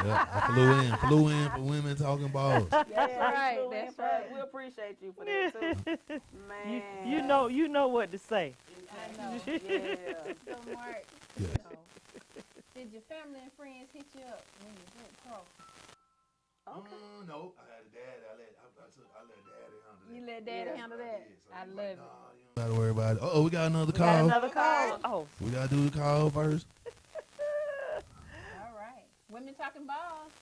Yeah, I flew in for women talking balls. That's right, Lou, that's we right. We appreciate you for that too, man. you know what to say. I know. Yeah. So, Mark, Yes. did your family and friends hit you up when you went pro? Okay. No, I had a dad. I let daddy handle that. You let daddy handle that? I love it. You don't gotta worry about it. Oh, we got another We got call. another call. Oh, We gotta do the call first. All right. Women talking balls.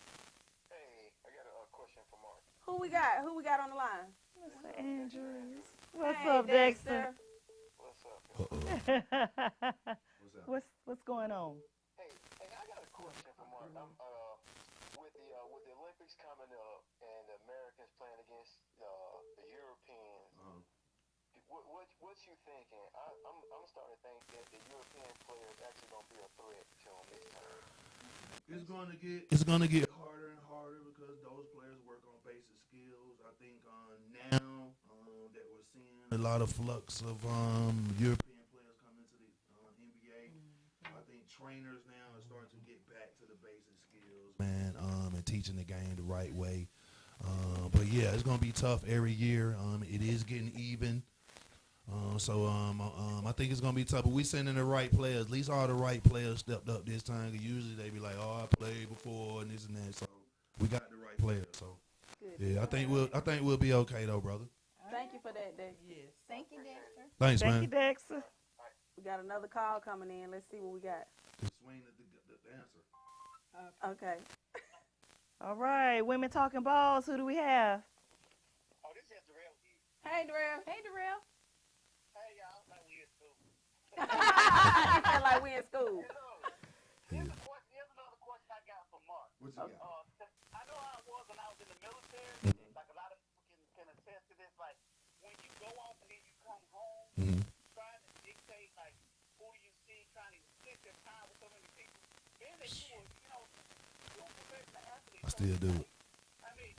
Hey, I got a question for Mark. Who we got? Who we got on the line? Mr. Andrews. What's Hey, up, Dexter? What's up? What's going on? Hey, I got a question for Mark. With the Olympics coming up and the Americans playing against the Europeans, what you thinking? I'm starting to think that the European players actually gonna be a threat to them this time. It's gonna get harder and harder because those players work on basic skills. I think now that we're seeing a lot of flux of European players coming to the NBA, I think trainers now are starting to get back to the basic skills, man, and teaching the game the right way. But yeah, it's gonna be tough every year. It is getting even. I think it's gonna be tough. But we sending the right players. At least all the right players stepped up this time. 'Cause usually they be like, "Oh, I played before and this and that." So we got the right players. So Good. yeah, I think we'll be okay though, brother. Thank you for that, Dex. Yes. Thank you, Dexter. Thanks, Thank man. you, Dexter. We got another call coming in. Let's see what we got. Swing the answer. Okay. All right, Women Talking Balls. Who do we have? Oh, this is Darrell here. Hey, Darrell. Hey, Darrell. Hey, y'all. Like we in school. You feel like we in school. Here's another question I got for Mark. What you got? I know how it was when I was in the military. Like a lot of people can attest to this. Like when you go off and then you come home, Mhm. trying to dictate like who you see, trying to spend your time with so many people. Being that you were a professional athlete. I still do it. I mean,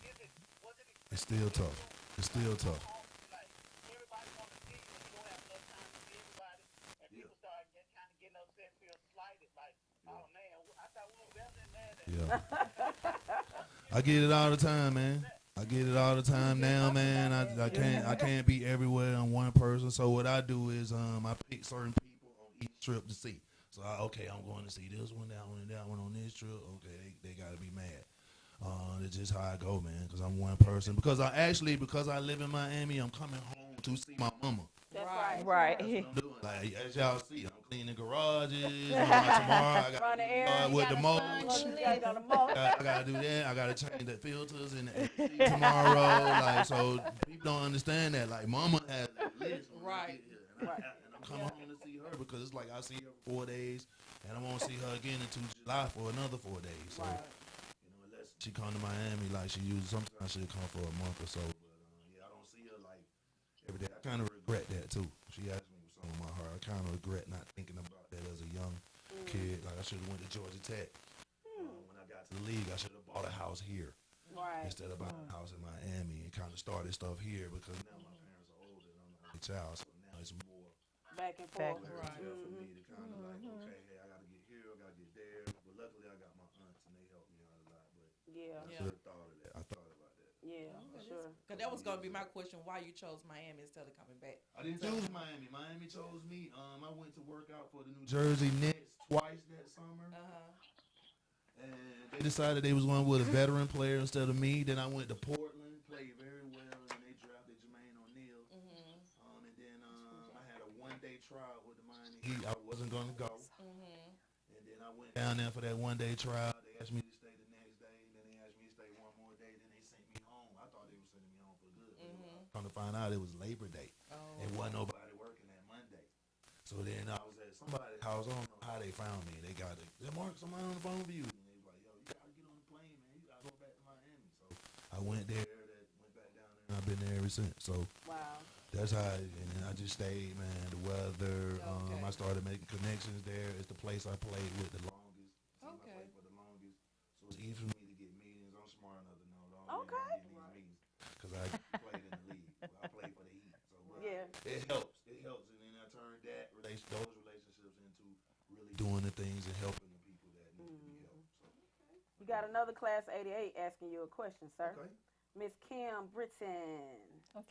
was it It's still tough. It's still tough. like everybody want to see you and you don't have enough time to see everybody, and people start kind of getting upset, feel slighted, like, oh man, I thought we were better than that. Yeah. I get it all the time, man. I get it all the time now, man. I can't be everywhere on one person. So what I do is I pick certain people on each trip to see. So I'm going to see this one, that one, and that one on this trip. Okay, they got to be mad. It's just how I go, man. Because I'm one person. Because I live in Miami, I'm coming home to see my mama. That's Right. right. Right. That's what I'm doing. Like as y'all see, I'm cleaning garages. Tomorrow I got Run the to errands, with the gotta mulch. sponge. You got the most. I gotta do that. I gotta change the filters and the AC tomorrow. Like, so people don't understand that. Like, mama has a list when I Right. get here, and I'm coming home to see her because it's like I see her for 4 days, and I won't see her again until July for another 4 days. So, unless she come to Miami like she usually, sometimes she'll come for a month or so. But yeah, I don't see her like every day. I kind of regret that too. She asked me with some of my heart. I kind of regret not thinking about that as a young kid. Like I should have went to Georgia Tech. When I got to the league, I should have bought a house here Right. instead of buying a house in Miami and kind of started stuff here because now my parents are older and I'm the only child, so now it's more Back and Back forth. and wear and tear Mm-hmm. for me to kind of like, okay, hey, I got to get here, I got to get there. But luckily, I got my aunts and they helped me out a lot. But Yeah. I Yeah. should have thought of that. I thought about that. Yeah, for sure. Because that was going to be my question, why you chose Miami instead of coming back. I didn't choose Miami. Miami chose me. I went to work out for the New Jersey Nets twice that summer. And they decided they was going with a veteran player instead of me. Then I went to Portland, played very well, and they drafted Jermaine O'Neal. And then I had a one-day trial with the Miami Heat. I wasn't going to go. And then I went down there for that one-day trial. They asked me to stay the next day. And then they asked me to stay one more day. Then they sent me home. I thought they were sending me home for good. Come to find out it was Labor Day. And wasn't nobody working that Monday. So then I was at somebody's house. I don't know how they found me. They got it. Mark, somebody on the phone for you. And they was like, yo, you got to get on the plane, man. You got to go back to Miami. So I went there, went back down there, and I've been there ever since. So Wow. that's how, and then I just stayed, man. The weather. Okay. I started making connections there. It's the place I played with the longest. Team Okay. I played for the longest. So it's easy for me to get meetings. I'm smart enough to know the only Okay. reason I'm getting these meetings because I played in the league. I played for the Heat. So Yeah. it helps. It helps, and then I turned those relationships into really doing the things and helping the people that need to be helped. So. You got another class 88 asking you a question, sir. Okay. Miss Kim Britton.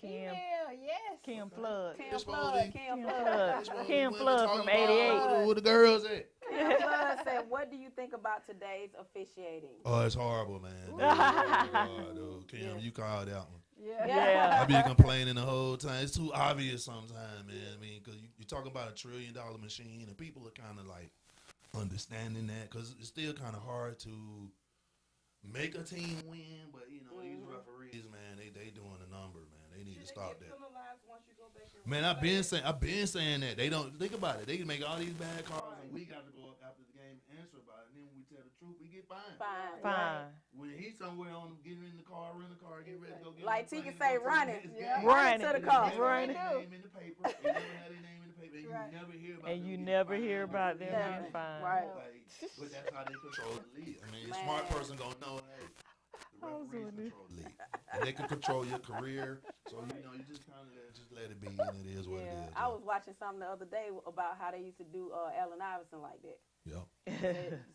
Kim. Yeah, yes. Kim Flood. Kim This Flood. one Kim Kim Flood. Flood. This one Kim we Flood talking from about 88. Where the girls at? Kim Flood said, what do you think about today's officiating? Oh, it's horrible, man. Dude, it's hard, dude. Kim, Yeah. you called that one. Yeah. Yeah. I be complaining the whole time. It's too obvious sometimes, man. I mean, because you're talking about $1 trillion machine, and people are kind of like understanding that because it's still kind of hard to make a team win. But you know, these referees, man, they doing the number, man. They need to stop that. Man, I've been saying that they don't think about it. They can make all these bad calls, and we got to go up after the game and answer about it. And then when we tell the truth, we get fined. Fine. Fine. When he's somewhere on getting in the car, rent a car, get ready to go get Like on the T can plane, say, go to run the it. next Yeah. game. Run to it. the car. They never Run had it. their name in the paper. They never had their name in the paper. And Right. you never hear about And them you getting never fined hear or about them getting getting fined. Right. Like, but that's how they control the league. I mean, a Man. smart person gonna know, hey, the referees control the league, and they can control your career. So you know, you just kind of just let it be, and it is what it Yeah. is. I was watching something the other day about how they used to do Allen Iverson like that. Yeah.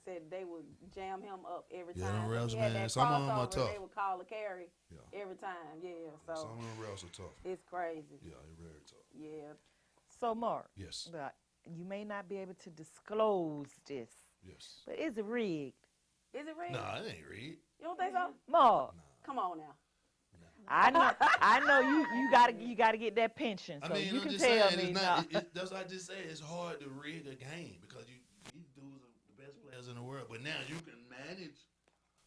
Said they would jam him up every Yeah, time. them refs, He had man, that some of 'em are crossover, tough. They would call a carry Yeah. every time. Yeah. So Some of them refs are tough. it's crazy. Yeah, they're very tough. Yeah. So, Mark, Yes. you may not be able to disclose this, Yes. but is it rigged? Is it rigged? Nah, it ain't rigged. You don't think so? Mark, Come on now. I know you gotta get that pension, so you I'm can just tell saying, me it's no. not, that's what I just said. It's hard to rig a game because these dudes are the best players in the world. But now you can manage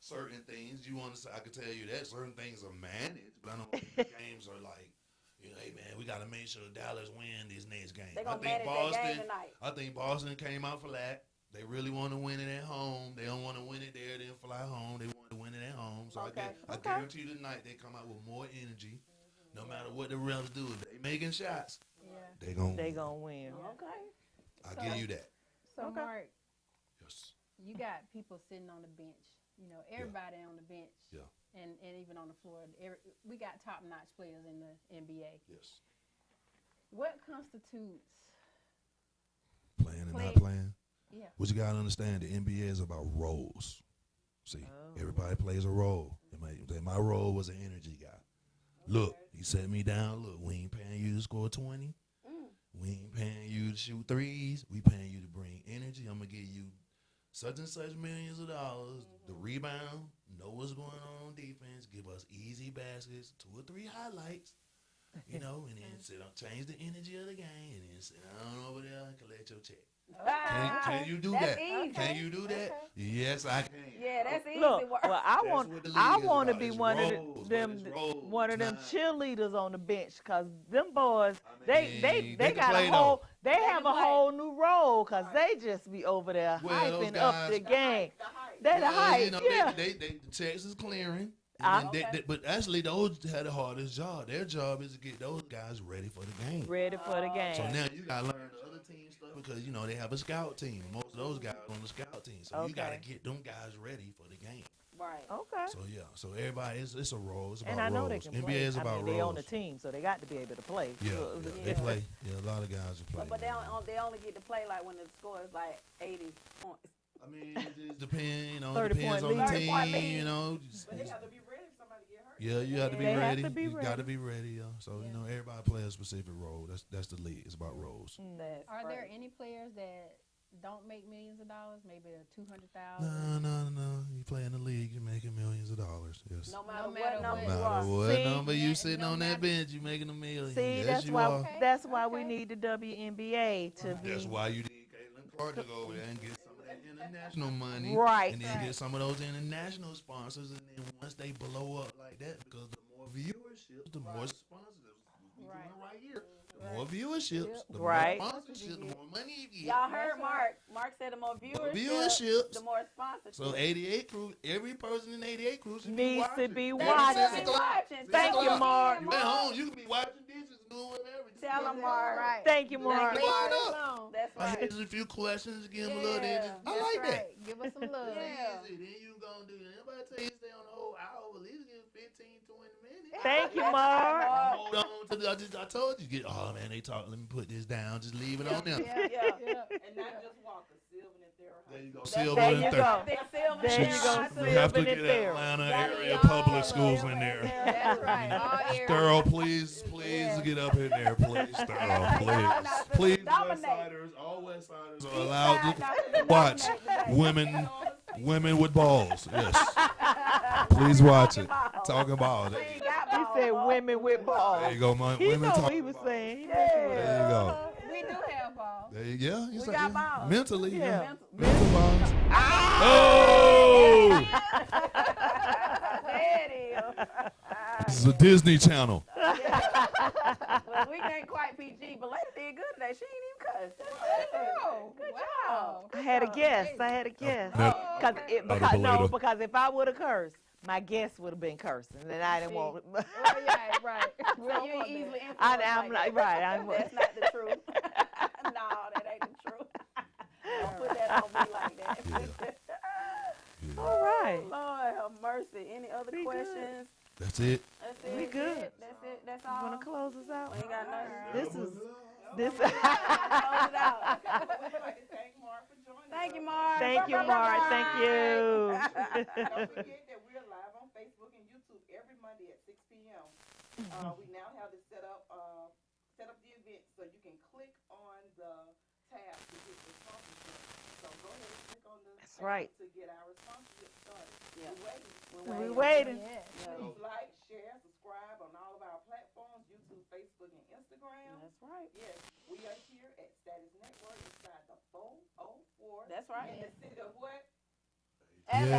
certain things. You want to say, I can tell you that certain things are managed, but I don't think the games are like, hey man, we got to make sure Dallas win this next game. They're going to manage that game tonight. I think Boston came out flat. They really want to win it at home. They don't want to win it there, then fly home. They want to win it at home. So I guarantee you tonight they come out with more energy. No matter what the refs do, if they making shots, they gonna win. Okay. I give you that. So, Mark, Yes. you got people sitting on the bench. You know, everybody on the bench. Yeah. And even on the floor. We got top-notch players in the NBA. Yes. What constitutes Playing and not playing. Yeah. What you gotta understand, the NBA is about roles. See, everybody plays a role. My role was an energy guy. Look, he set me down. Look, we ain't paying you to score 20. We ain't paying you to shoot threes. We paying you to bring energy. I'm going to give you such and such millions of dollars. The rebound, know what's going on defense. Give us easy baskets, 2 or 3 highlights. And then change the energy of the game. And then sit down over there and collect your check. Can you do that? Easy. Can you do that? Yes, I can. Yeah, that's easy Look, work. well, I want to be It's one roles, of them it's not- cheerleaders on the bench, cause them boys they they got play a whole though. have a whole new role, cause they just be over there Well, those hyping up guys- the game. They the hype, yeah. The checks is clearing. Ah. But actually, those had the hardest job. Their job is to get those guys ready for the game. Ready for the game. So now you gotta learn the other team stuff because they have a scout team. Most of those guys on the scout team, so you gotta get them guys ready for the game. Right. Okay. So so everybody, it's a role. It's about And I know roles. they can NBA play. is about roles. They on the team, so they got to be able to play. Yeah, they play. Yeah, a lot of guys play. But they only get to play like when the score is like 80 points. I mean, it just depends. 30 Depends point on the lead. 30-point team. lead. But they have to be ready if somebody get hurt. Yeah, you have to be They have ready. to be You ready. got to be ready. Yeah. So everybody plays a specific role. That's the league. It's about roles. Are there any players that don't make millions of dollars? Maybe $200,000. No. You play in the league, you're making millions of dollars. Yes. No matter No matter what number No you matter are. what See, number you sitting no on that matter- bench, you making a million. See, yes, that's you why are. Okay. that's why we Okay. need the WNBA to be That's why you need Caitlin Clark to go over there and get some of that international money. Right. And then get some of those international sponsors. And then once they blow up like that, because the more viewership, the more sponsors. We doing it right here. The more viewerships, the Right. more sponsorship, the more money you get. Y'all heard Mark. Mark said the more viewership, viewerships. the more sponsorship. So 88 Crew, every person in 88 Crew should Needs to be Every watching. 6 o'clock. Watching. Thank Six you, o'clock. Mark. You at home, you can be watching dishes, doing whatever. Just Tell get them, there. Mark. Right. Thank you, Mark. Leave Leave it it up. alone. That's I right. answer a few questions, give them a little Yeah. digits. I That's like that. right. Give us some love. Yeah. Easy. Then you gonna do that. Nobody tell you to stay on the whole hour, at least give 15, 20 minutes. Thank you, That's Mark. right, Mark. Hold on to the, I told you, oh man, they talk, let me put this down, just leave it on there. Yeah. Yeah. Yeah. And not just Walker, Sylvan and Theron. There you go, That's Silver There and you Third. go. Big Silver There there. you go, I We have to Silver get and Third. Atlanta Got area it public all. schools in Silver there. and That's right. All areas. Thorough, please get up in there, please. Thorough, please. Please, Dominate. Westsiders, all Westsiders are East allowed side, to Dr. watch Dominate today. women with balls. Yes, please watch it. Talking about. Talking about We it. ain't got He balls, said Mark. women with balls. There you go, man. He Women know what talking he was about saying. He it. knew what he was There you go. We do have balls. There you go. You We said- got balls. Mentally, Yeah. yeah. Mental balls. Ah! Oh! There it is. This is a Disney Channel. Well, we ain't quite PG, but Lady did good today. She ain't even cussed. Oh, Good wow. job. I had a guess. I had a guess. Oh, Because if I would have cursed, my guess would have been cursing, and I didn't want. Oh, yeah, right. We So don't you ain't want easily that. influenced. I'm like, right. That's not the truth. No, that ain't the truth. Don't put that on me like that. All right. Lord have mercy. Any other We good. questions? That's it. That's it. We good. That's it. That's You all. want to close us out? We ain't got nothing. This is this. Close it out. We'd like to thank Mark for joining Thank us. you, Mark. Thank you, Mark. Thank you. Don't forget that we're live on Facebook and YouTube every Monday at 6 p.m. We now have this set up set up the event so you can click on the tab to get the sponsorship. So go ahead and click on the That's tab right. to get our sponsorship started. Yeah. We're waiting. We waiting. Yeah. Please like, share, subscribe on all of our platforms, YouTube, Facebook, and Instagram. That's right. Yes, we are here at Status Network inside the 404. That's right. In the city of what? And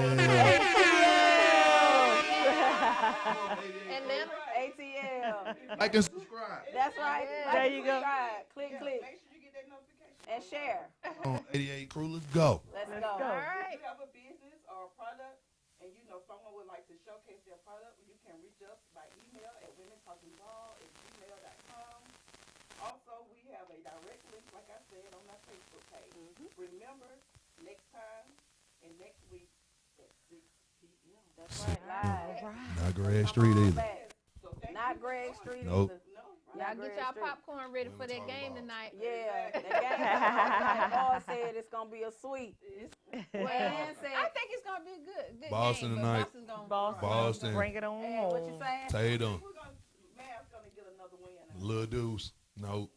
then ATL. Like and subscribe That's right. Yeah. There you go. Subscribe. Click, Yeah, click, make sure you get that notification. and share. on 88 Crew. Let's go. Let's Let's go. go. all If right. you have a business or a product and you know someone would like to showcase their product, you can reach us by email at womentalkingball@gmail.com. Also, we have a direct link, like I said, on our Facebook page. Remember, next time and next week at 6 p.m. That's right. Live. Not Greg Street Come on either. back. So thank Not you Greg for Street Nope. either. No, Y'all Not get Greg y'all Street. popcorn ready for that Women game talking tonight. Yeah, the game. Like Boy said, it's gonna be a sweet. Well, And said, I think it's gonna be a good Boston game, tonight. But Boston's gonna Boston. Bring it on hey, what you home. saying? Tatum. Mav's gonna get another win. Lil Deuce. No.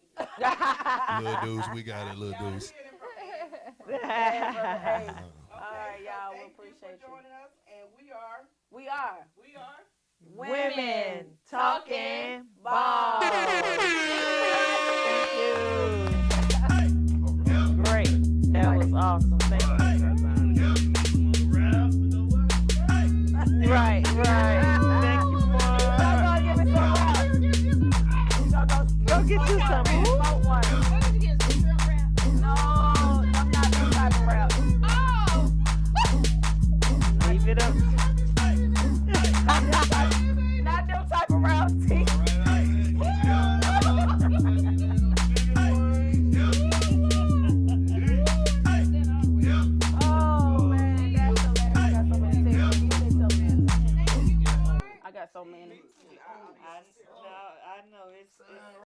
Lil Deuce. We got it, Lil Y'all Deuce. hear it from Ed. Hey, Okay, all right, y'all. We thank you appreciate for you. joining us, and we are We are Women talking ball. Thank you. Great. That was awesome. Thank you. Right, right. Thank you, Mom. Go get you some. No, I'm not that type of rap. Leave it up. Not them type of rap. Oh man, that's hilarious. I got so many. I know it's